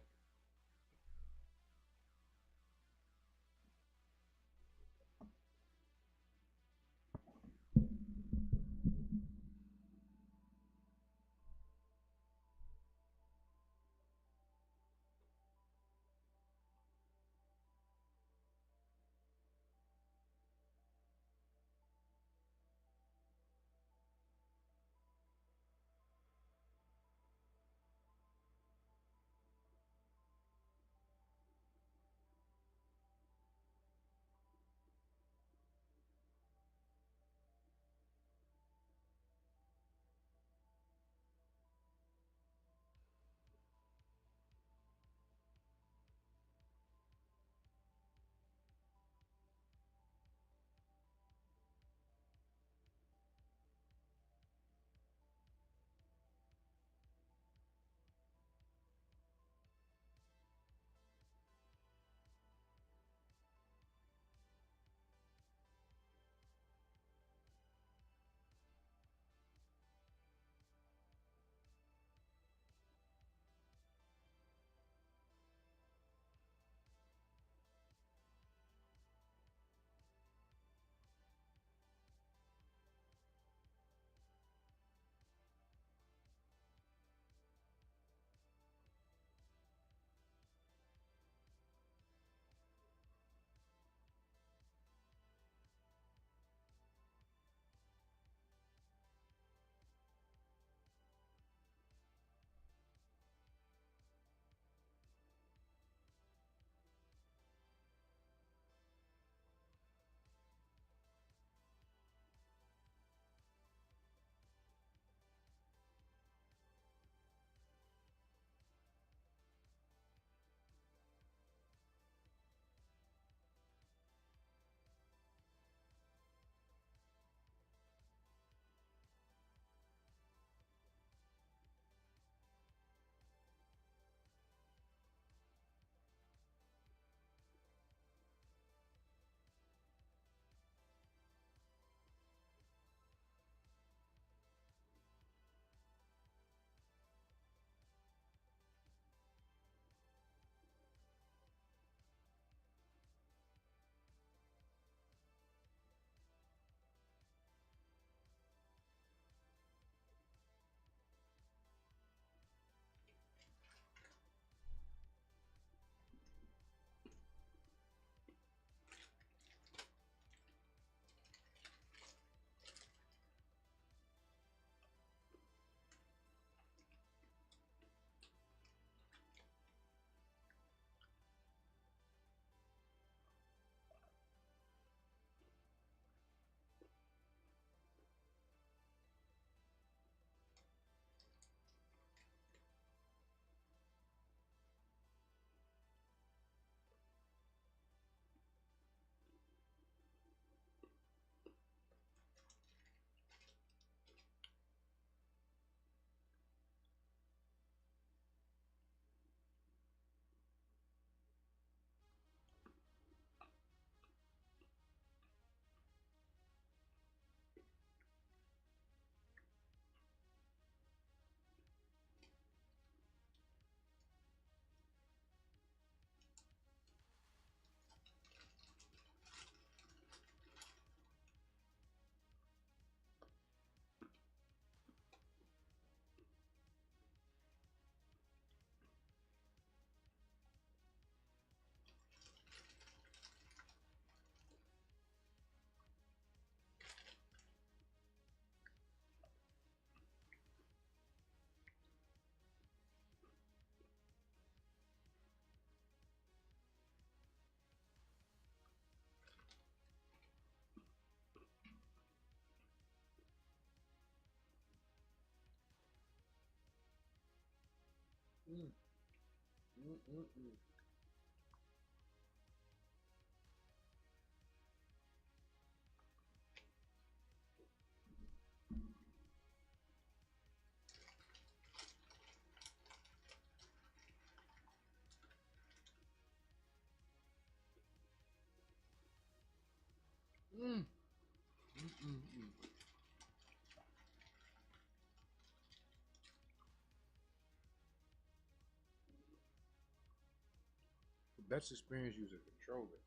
S1: best experience using a controller.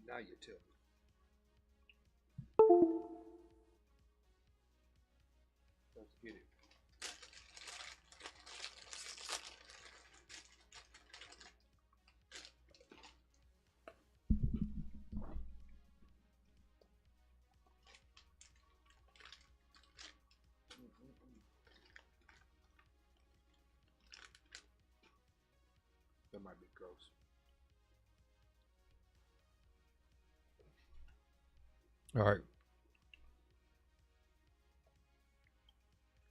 S1: Now you tell me. Let's get it. That might be gross. All right.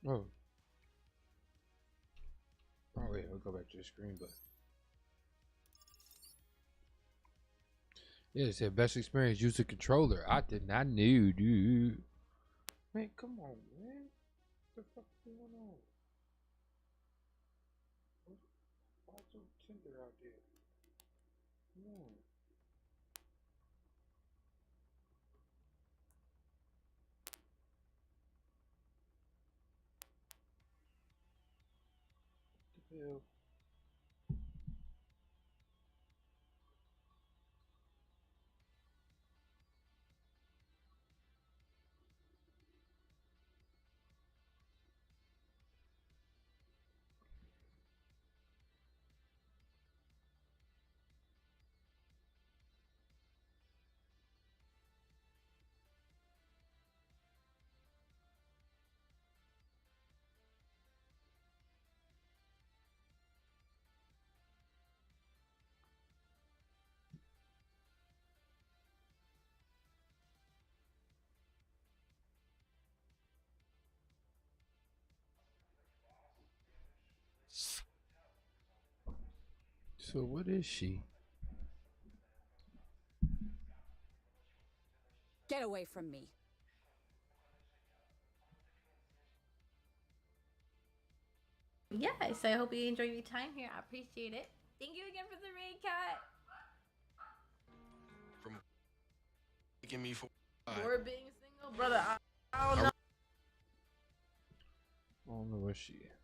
S1: Oh. Oh wait, I'll go back to the screen, but yeah, it said best experience using controller. I did not know, dude. Man, come on, man. What the fuck is going on? Why so tender out there? Come on. What the hell? So what is she?
S11: Get away from me.
S12: Yes, I hope you enjoy your time here. I appreciate it. Thank you again for the raid, Cat.
S13: From making me for
S12: being single, brother. I don't know.
S1: I don't know where she is.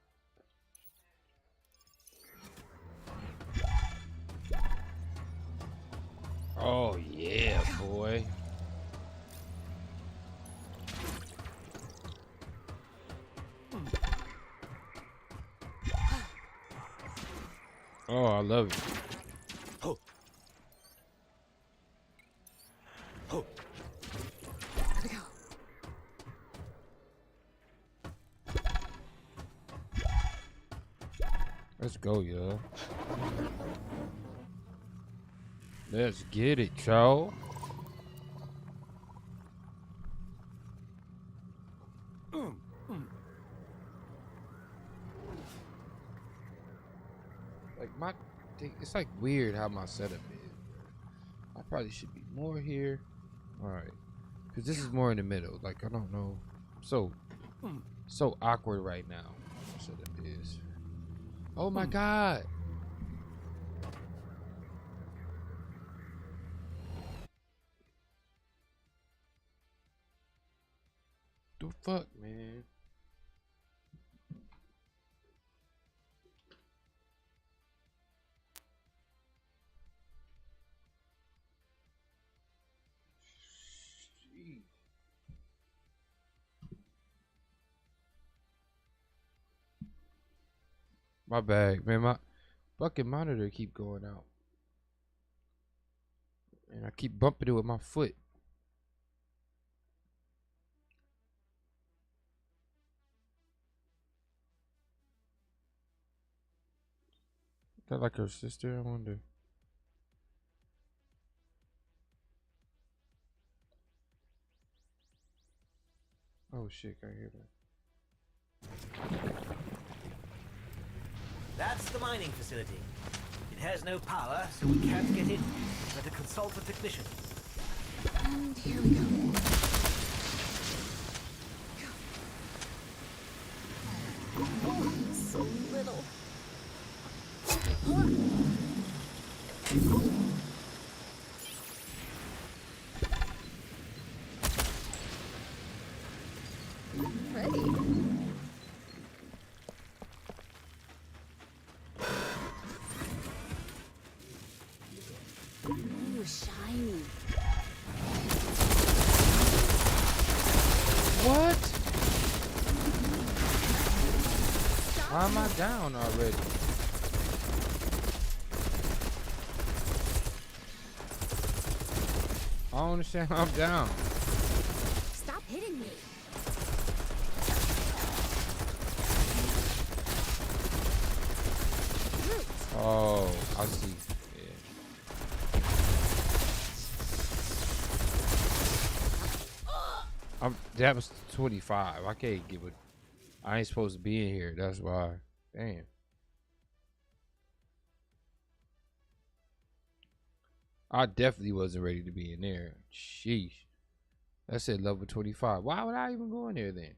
S1: Oh yeah, boy. Oh, I love it.
S10: Oh. Oh.
S1: Let's go, y'all. Let's get it, y'all. Like my thing, it's like weird how my setup is. I probably should be more here. All right, because this is more in the middle. Like I don't know, so awkward right now. My setup is. Oh my god. The fuck, man. Jeez. My bag, man. My fucking monitor keep going out, and I keep bumping it with my foot. Is that like her sister? I wonder. Oh shit! I hear that.
S14: That's the mining facility. It has no power, so we can't get in. Better consult a technician.
S11: And here we go. So little. Ready.
S1: What? Why am I down already? I don't understand how I'm down.
S5: Stop hitting me.
S1: Oh, I see. Yeah. That was 25. I can't give it. I ain't supposed to be in here. That's why. Damn. I definitely wasn't ready to be in there. Sheesh. That said level 25. Why would I even go in there then?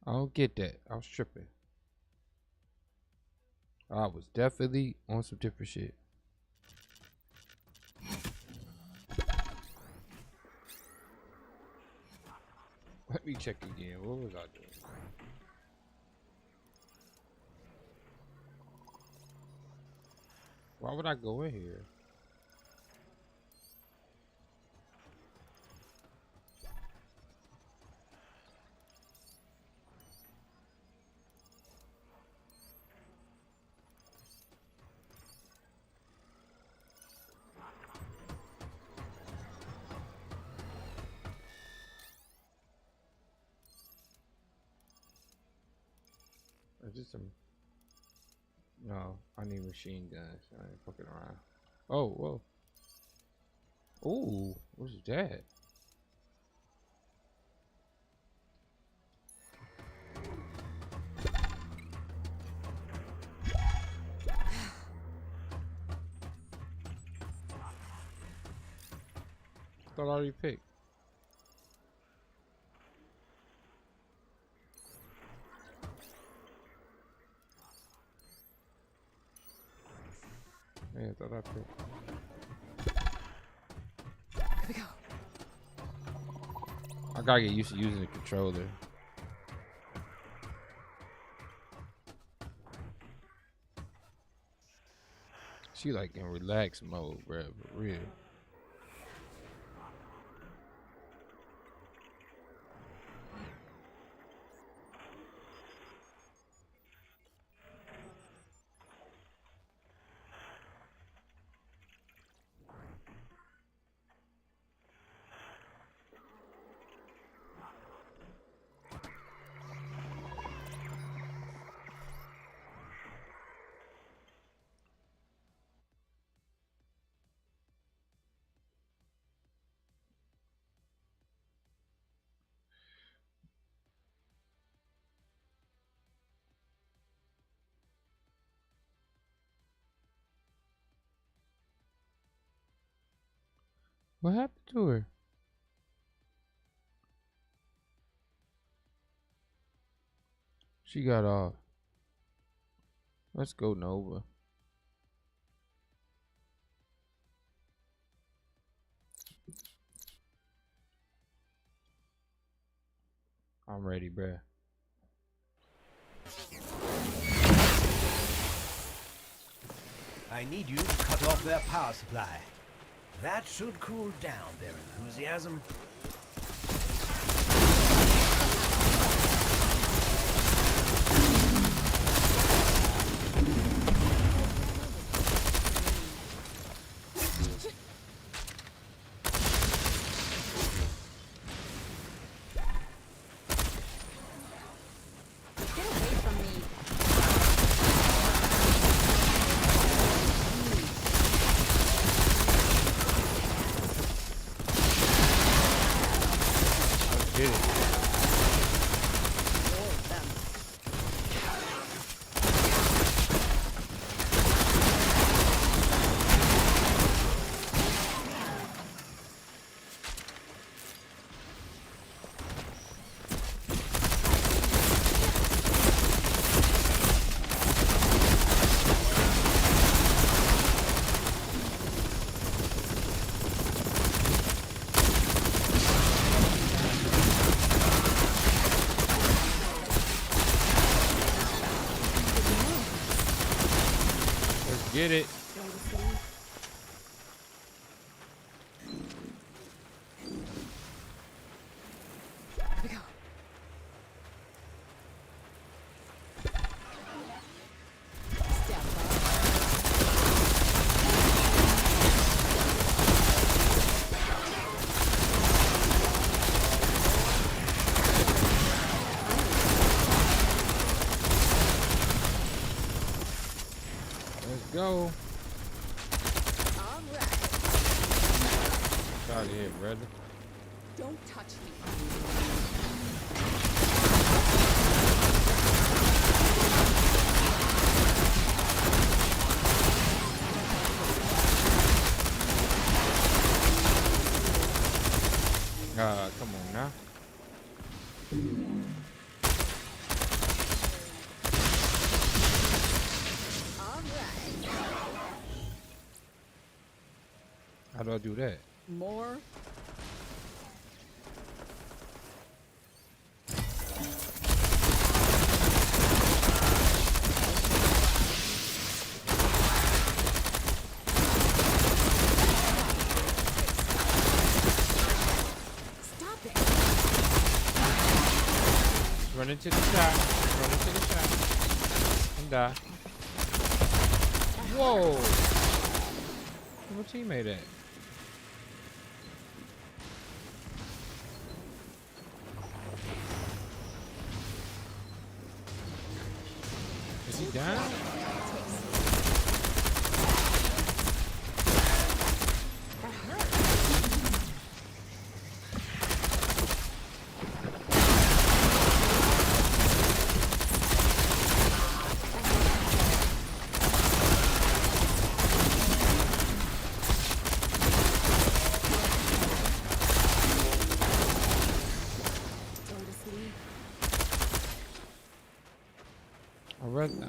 S1: I don't get that. I was tripping. I was definitely on some different shit. Let me check again. What was I doing? Why would I go in here? Is this some? No, I need machine guns. I ain't fucking around. Oh, whoa. Ooh, what's that? Thought I already picked. Yeah, I thought I picked.
S5: Here we go.
S1: I gotta get used to using the controller. She like in relax mode, bruh, for real. What happened to her? She got off. Let's go, Nova. I'm ready, bruh.
S14: I need you to cut off their power supply. That should cool down their enthusiasm.
S1: Get it.
S11: Go to sleep. Here we go. Step up.
S1: Let's go.
S11: All right.
S1: Out of here, brother.
S11: Don't touch me.
S1: Come on now.
S11: All right.
S1: How do I do that?
S11: More. Stop it.
S1: Run into the shot. Run into the shot. And die. Whoa. Where my teammate at? Is he down?
S11: That hurt. Go to sleep.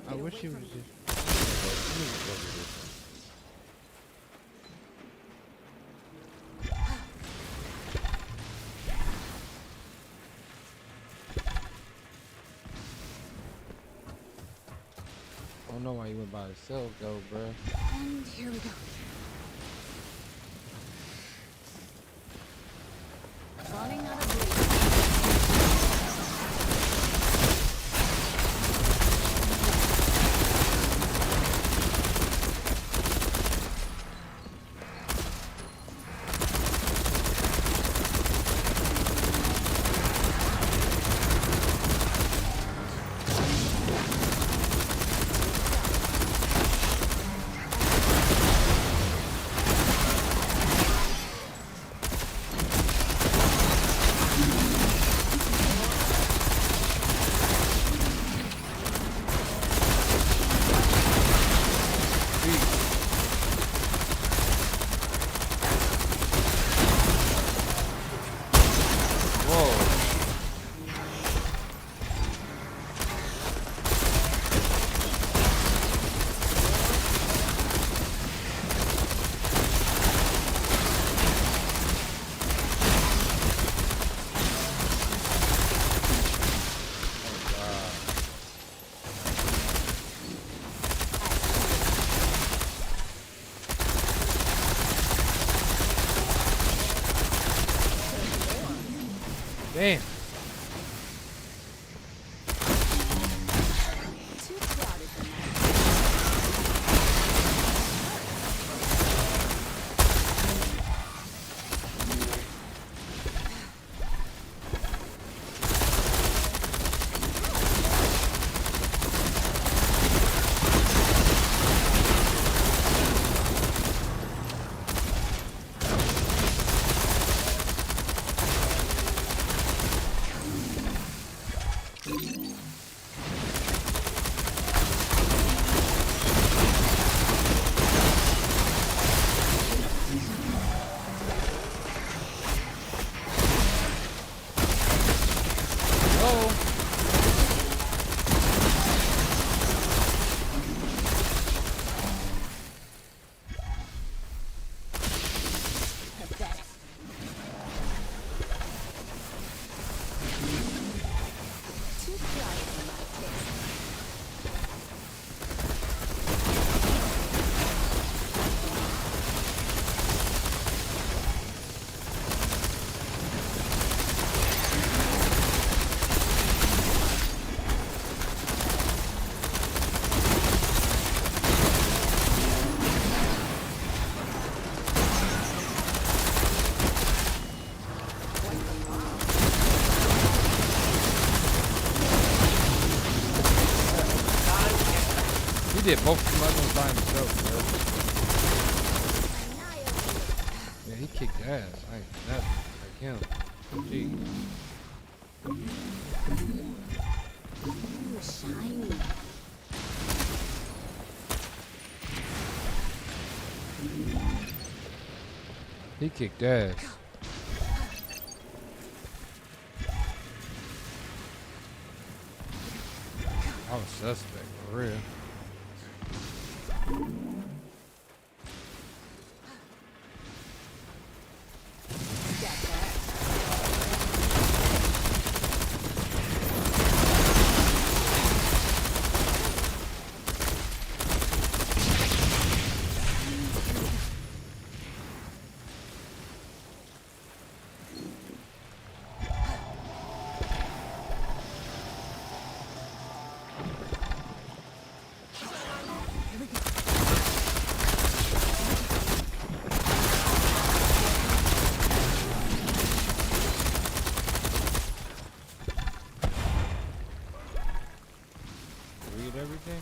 S1: I wish he was just. I don't know why he went by himself though, bruh.
S11: And here we go. Running out of bleed.
S1: Damn.
S11: Too crowded for my
S1: He did both of them ones by himself, bro. Yeah, he kicked ass. I ain't nothing like him. Jeez.
S11: Ooh, shiny.
S1: He kicked ass. I was suspect, for real. Read everything?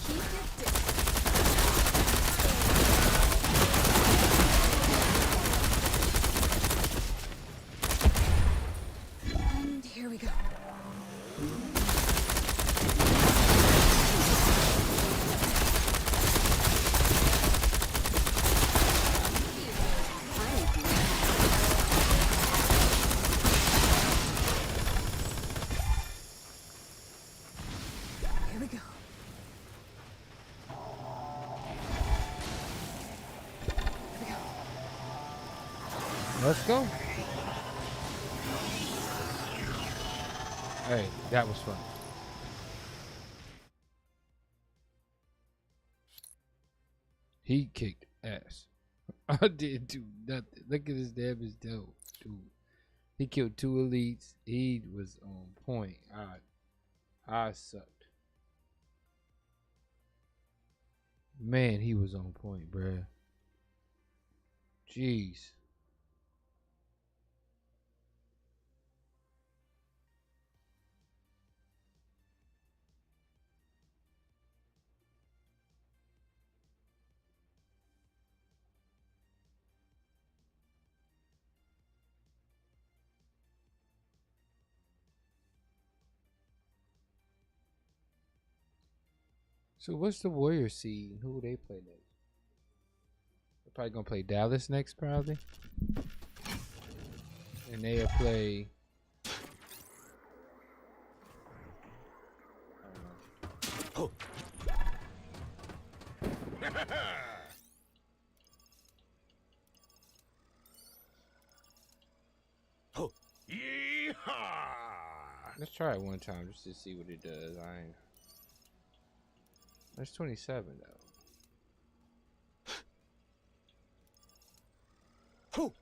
S11: And here we go. Here we go.
S1: Let's go. Hey, that was fun. He kicked ass. I didn't do nothing. Look at his damage though, dude. He killed 2 elites. He was on point. I sucked. Man, he was on point, bruh. Jeez. So what's the Warrior seed? Who will they play next? They're probably gonna play Dallas next, probably. And they'll play.
S14: Oh.
S4: Oh. Yeehaw!
S1: Let's try it one time just to see what it does. I ain't. There's 27 though.
S14: Oh.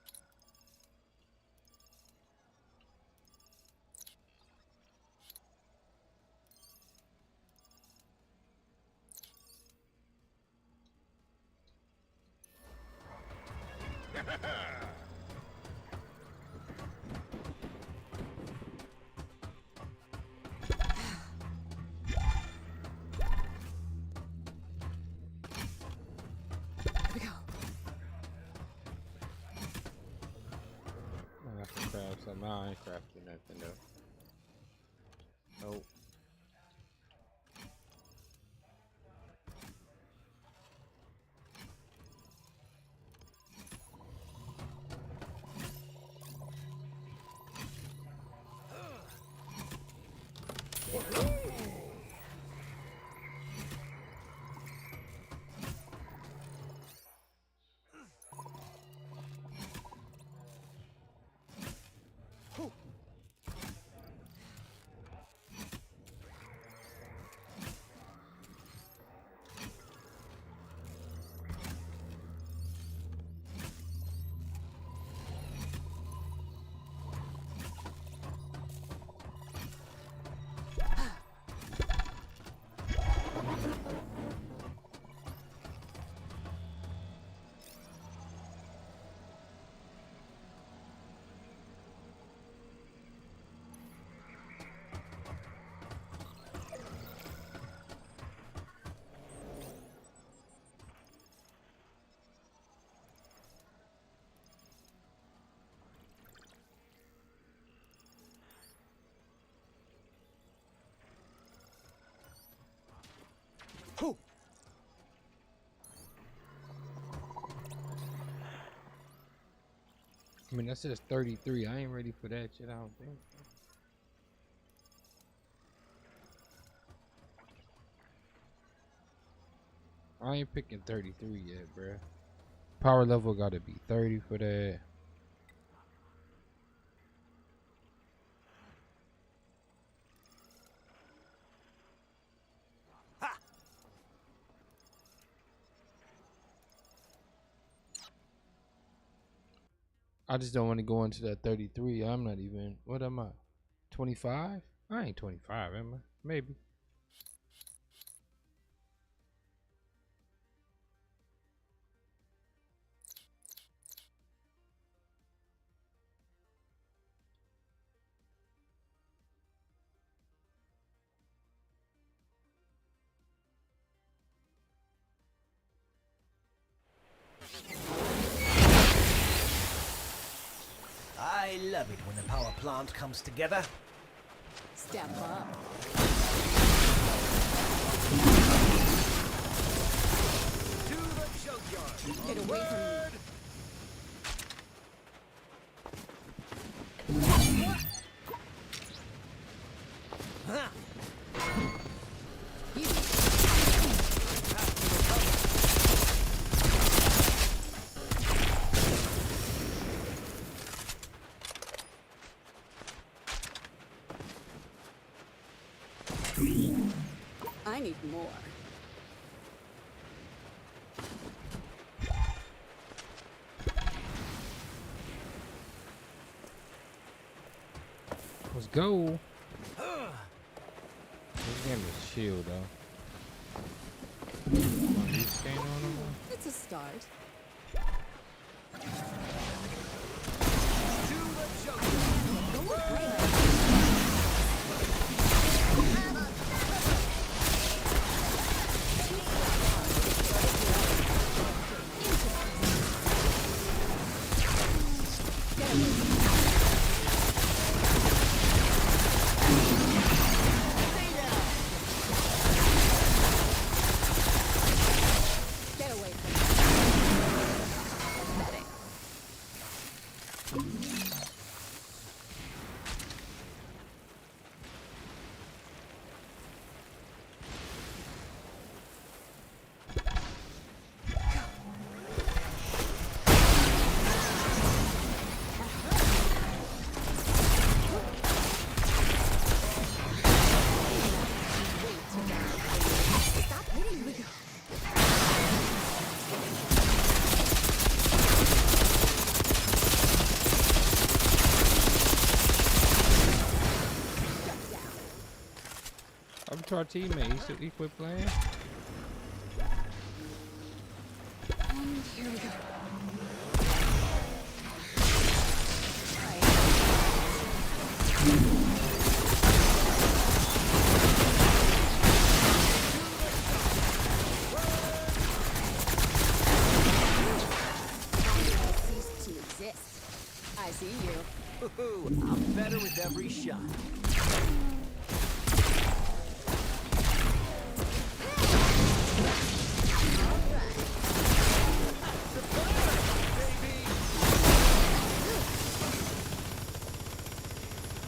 S1: I have to craft something. I ain't crafting nothing though. Nope. I mean, that says 33. I ain't ready for that shit, I don't think. I ain't picking 33 yet, bruh. Power level gotta be 30 for that. I just don't want to go into that 33. I'm not even. What am I? 25? I ain't 25, am I? Maybe.
S14: I love it when the power plant comes together.
S11: Step up.
S14: To the junkyard.
S11: Get away from me.
S14: Huh.
S11: I need more.
S1: Let's go. This game is chill though.
S11: It's a start.
S1: Up to our teammates to equip playing.
S11: And here we go.
S5: Cease to exist. I see you.
S14: I'm better with every shot.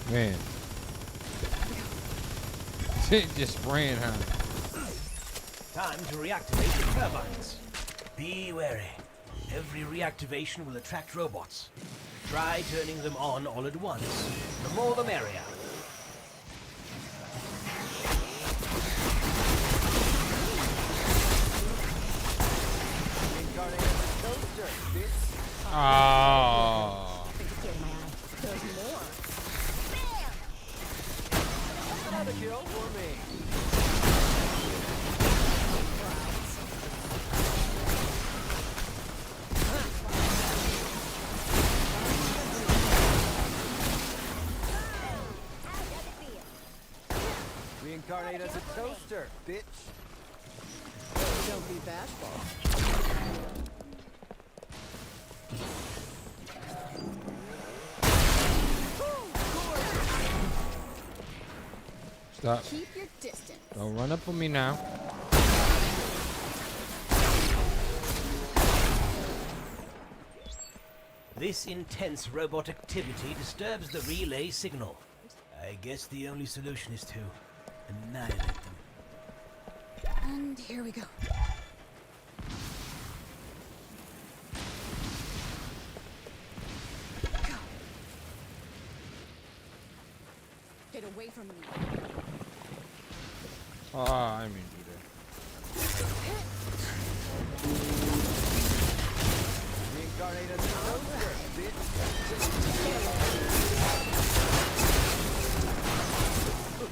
S1: Man. It just ran, huh?
S14: Time to reactivate the turbines. Be wary. Every reactivation will attract robots. Try turning them on all at once. The more the merrier.
S1: Oh.
S5: There's more.
S14: Another kill for me. Reincarnate as a toaster, bitch.
S11: Don't be bashful.
S1: Stop.
S11: Keep your distance.
S1: Don't run up on me now.
S14: This intense robot activity disturbs the relay signal. I guess the only solution is to annihilate them.
S11: And here we go. Go. Get away from me.
S1: Oh, I didn't mean to do that.
S10: Reincarnated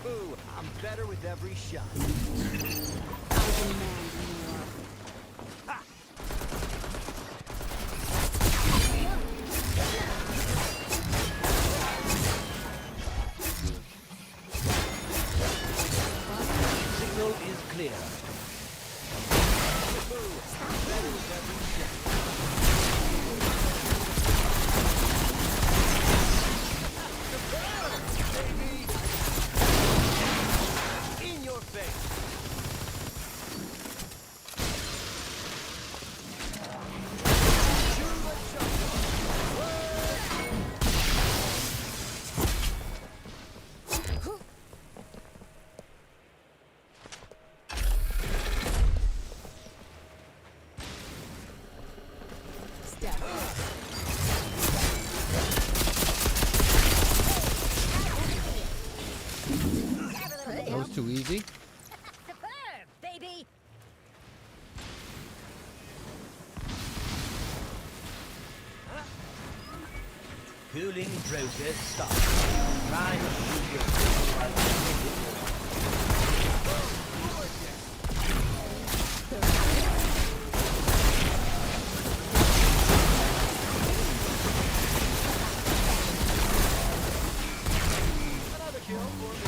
S10: Ooh, I'm better with every shot.
S14: Signal is clear.
S10: In your face.
S1: That was too easy.
S5: Superb, baby.
S14: Cooling process stopped. Try not to shoot yourself while
S10: Another kill for me.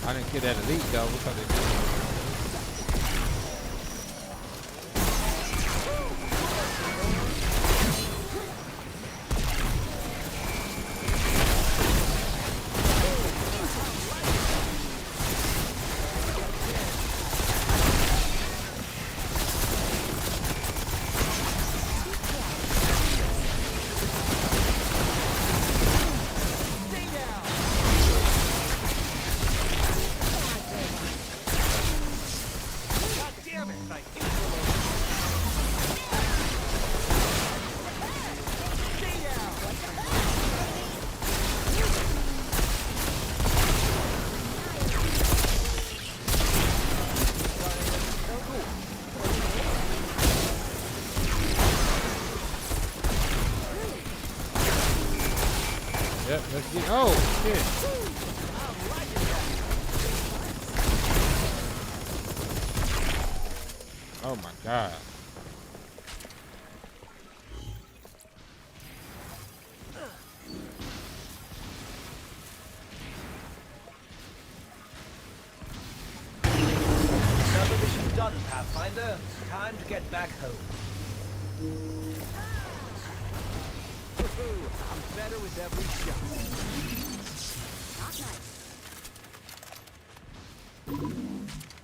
S1: I didn't get that elite though because it. Yep, let's get. Oh, shit. Oh my god.
S14: Another mission done, Pathfinder. Time to get back home.
S10: I'm better with every shot.
S5: Not nice.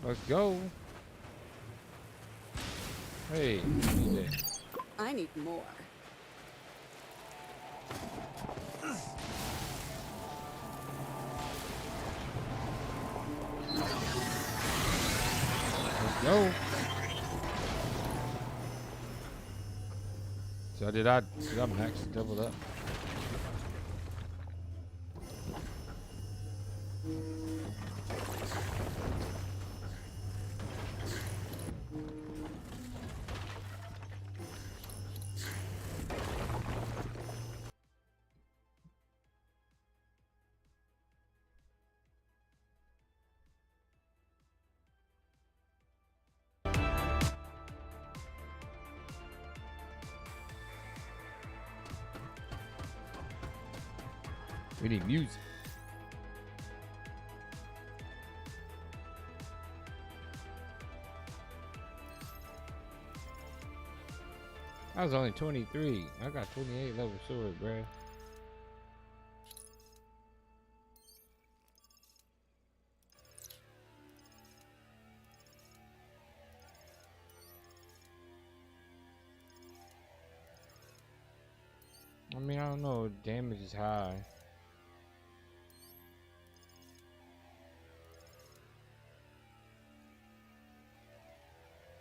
S1: Let's go. Hey, need that.
S11: I need more.
S1: Let's go. So did I max double up? We need music. I was only 23. I got 28 level sword, bruh. I mean, I don't know. Damage is high.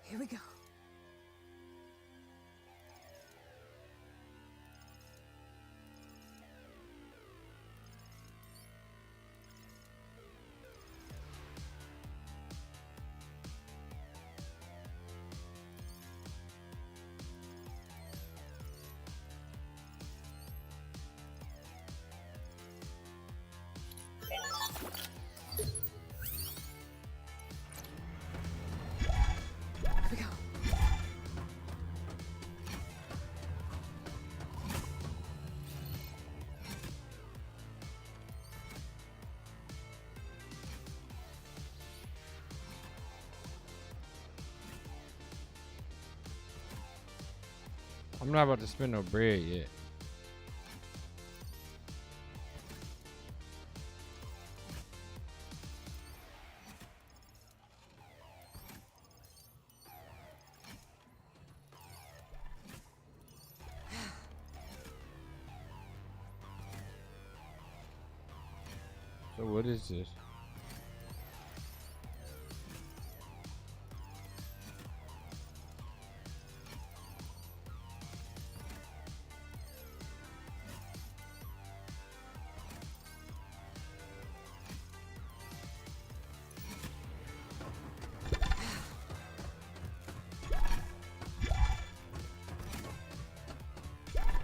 S11: Here we go.
S1: I'm not about to spend no bread yet. So what is this?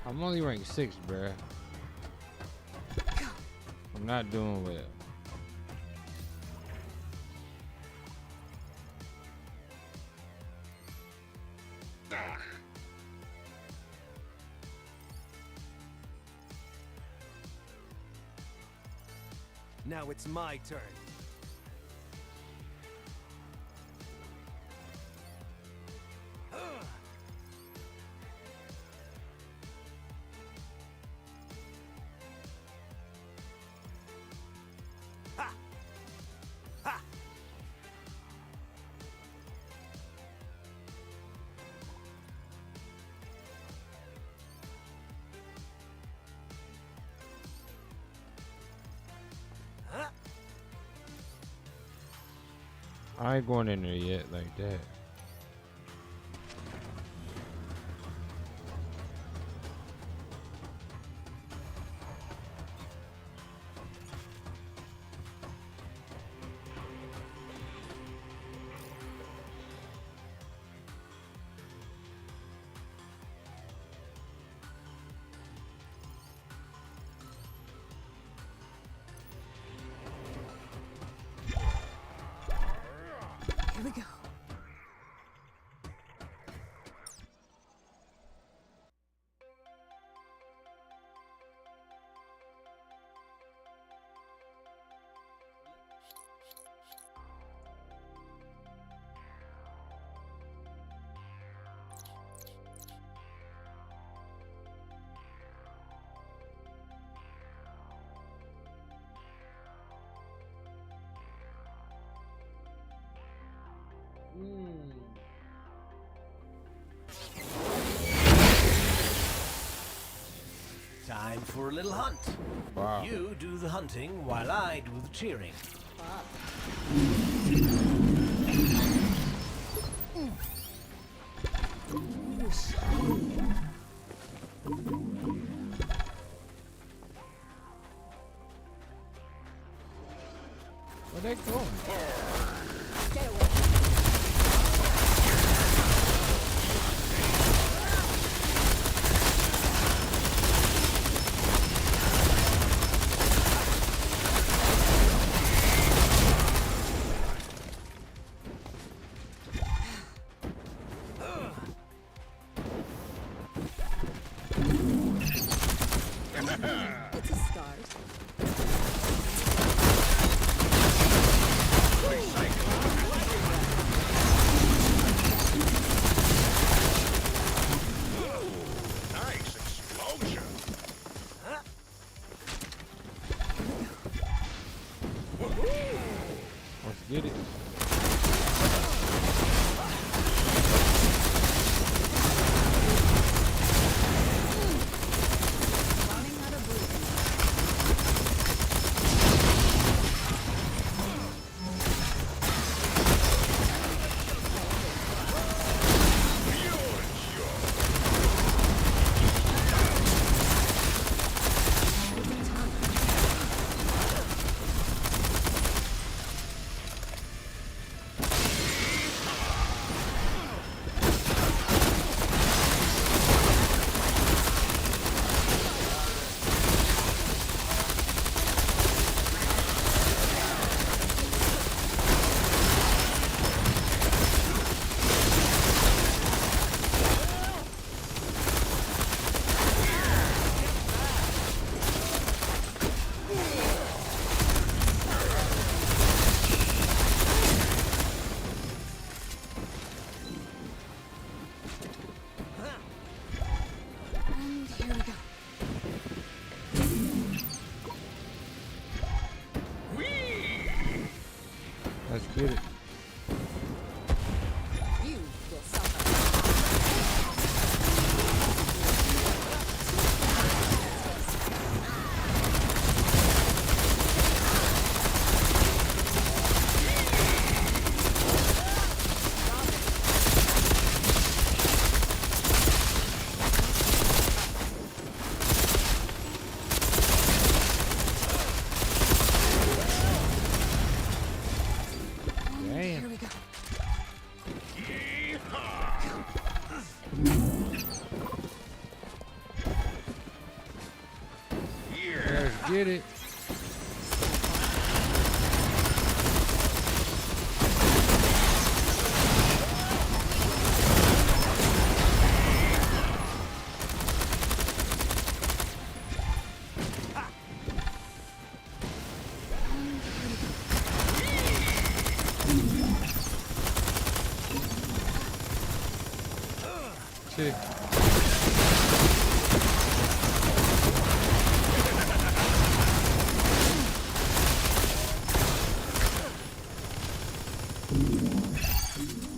S1: I'm only ranked 6, bruh. I'm not doing well.
S14: Now it's my turn.
S1: I ain't going in there yet like that.
S11: Here we go.
S14: Time for a little hunt.
S1: Wow.
S14: You do the hunting while I do the cheering.
S1: Where they going?
S11: Get away. It's a start.
S1: get it. Let's get it.
S11: You will suffer.
S1: Damn.
S11: Here we go.
S1: Let's get it. Shit.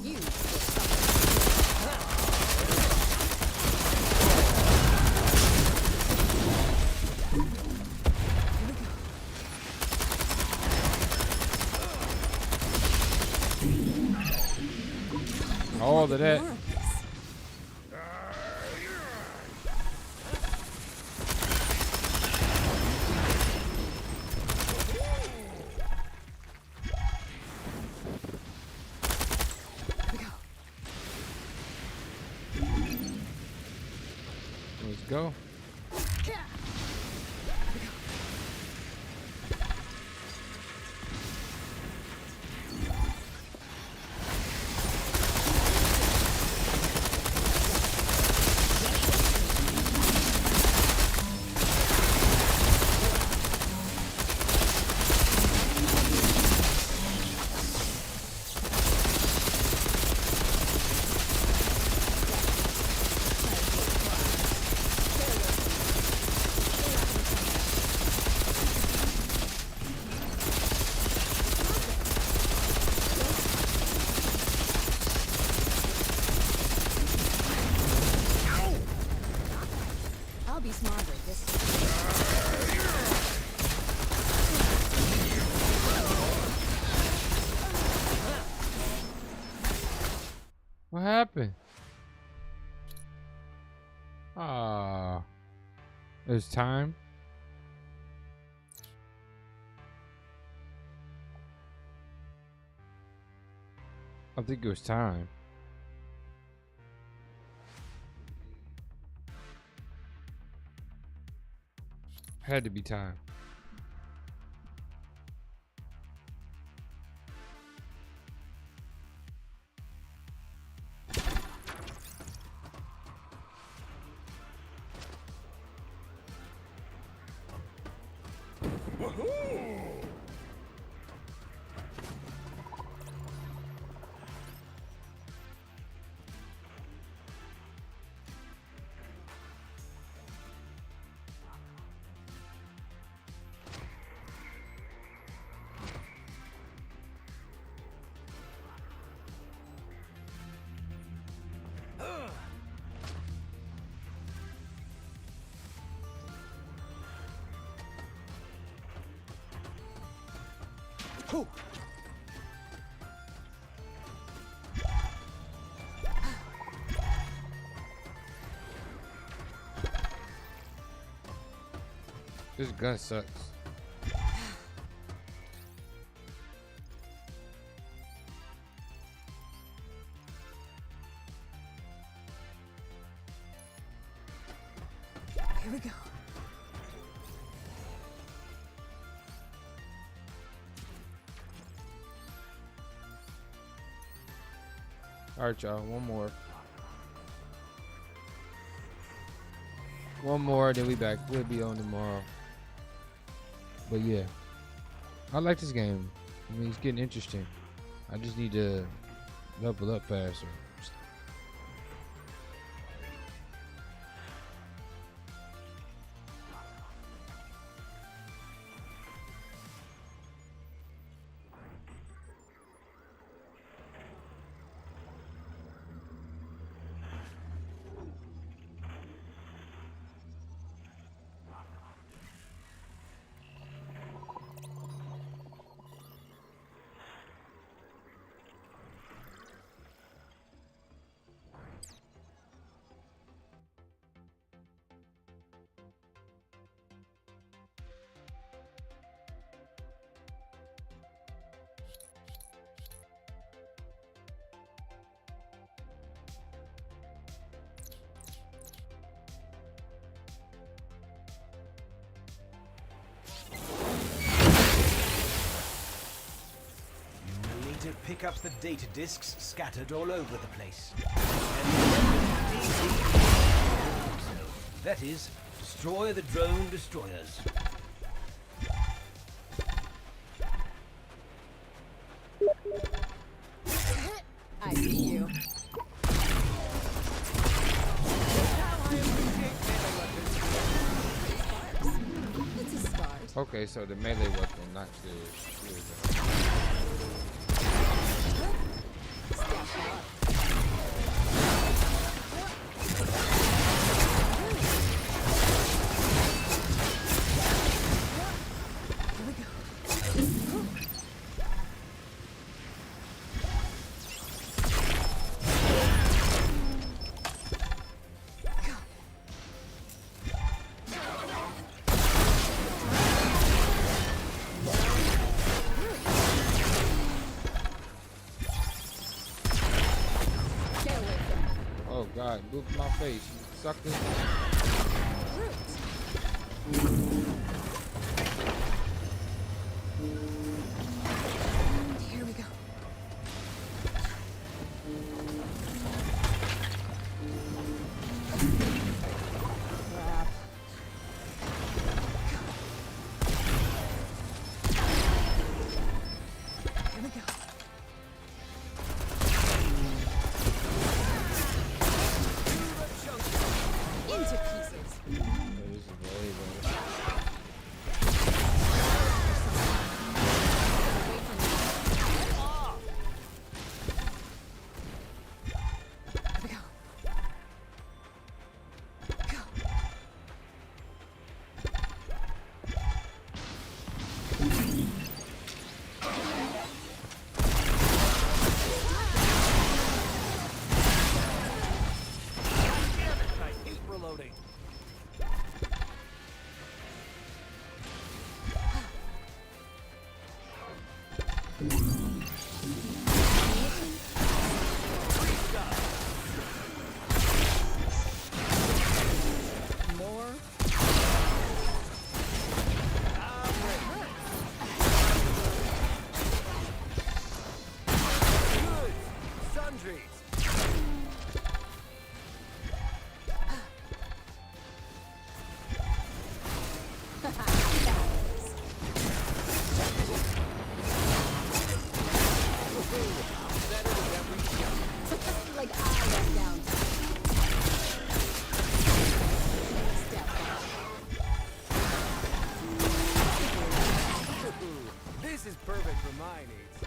S11: You will suffer.
S1: All of that.
S11: More of this.
S1: Let's go. I'll be smarter this time. What happened? Ah, it's time. I think it was time. Had to be time. This gun sucks.
S11: Here we go.
S1: Alright, y'all. One more. One more, then we back. We'll be on tomorrow. But yeah, I like this game. I mean, it's getting interesting. I just need to level up faster.
S14: To pick up the data disks scattered all over the place. That is, destroy the drone destroyers.
S11: I see you. It's a start.
S1: Okay, so the melee weapon, not the. Oh God, look at my face, you sucker.
S11: Here we go. Crap. Here we go. Into pieces. Like I went down. Step
S6: This is perfect for my needs.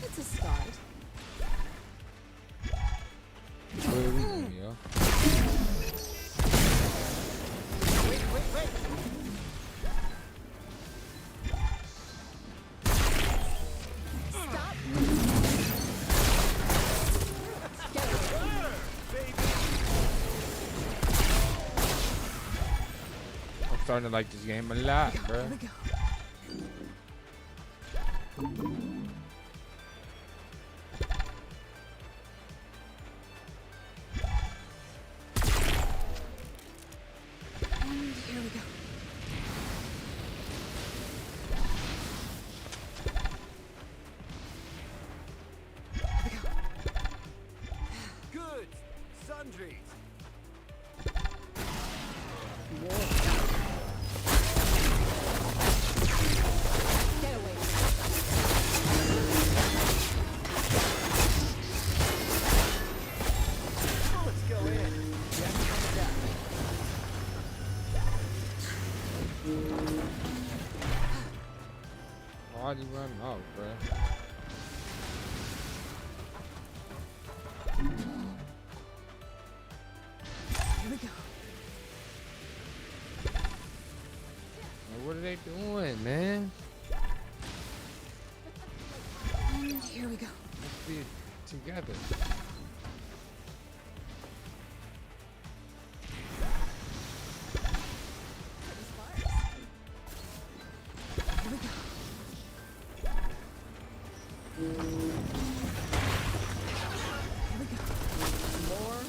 S11: It's a start.
S1: Where are we going, yo? starting to like this game a lot, bro.
S11: And here we go.
S14: Good. Sundries.
S11: Get away.
S14: Let's go in. Jack coming down.
S1: Why'd you run out, bro?
S11: Here we go.
S1: Like, what are they doing, man?
S11: And here we go.
S1: Let's be together.
S11: Here we go. Here we go. More.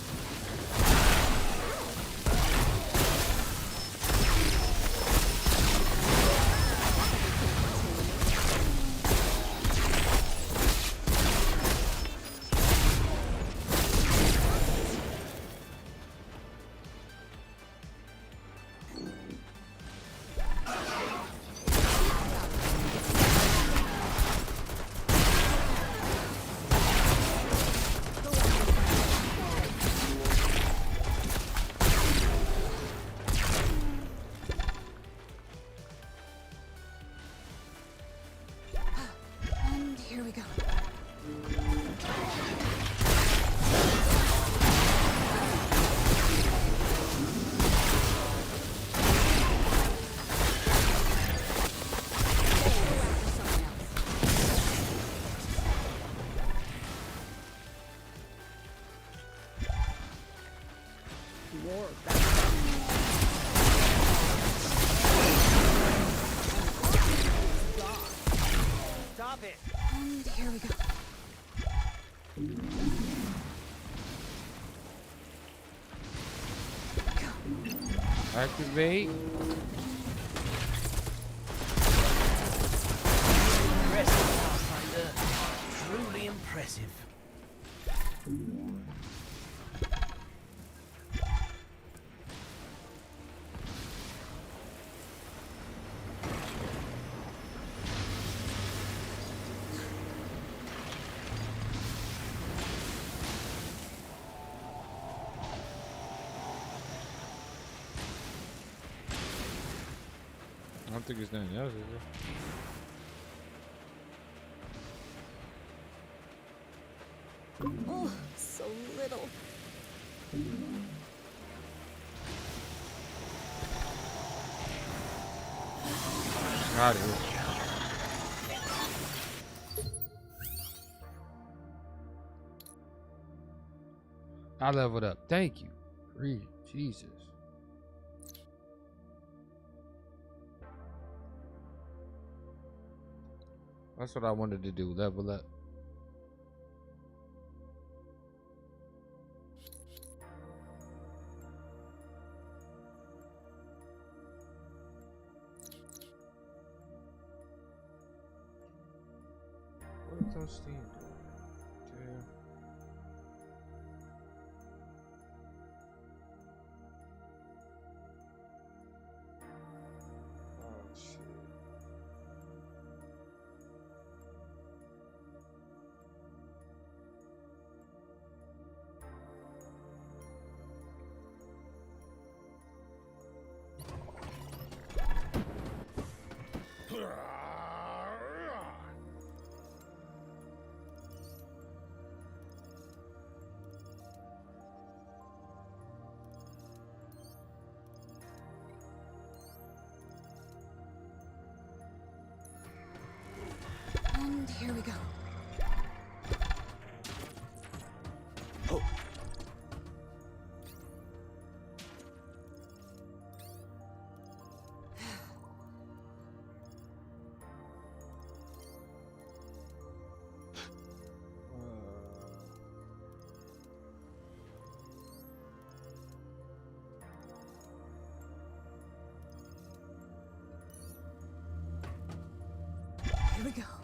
S11: And here we go.
S14: Stop it.
S11: And here we go.
S1: Activate.
S14: Impressive, Pathfinder. Truly impressive.
S1: I don't think there's nothing else, is there?
S11: Oh, so little.
S1: Got it. I leveled up. Thank you. Breathe. Jesus. That's what I wanted to do. Level up. What is on Steam doing? Damn. Oh shit.
S11: And here we go.
S14: Oh.
S11: Here we go.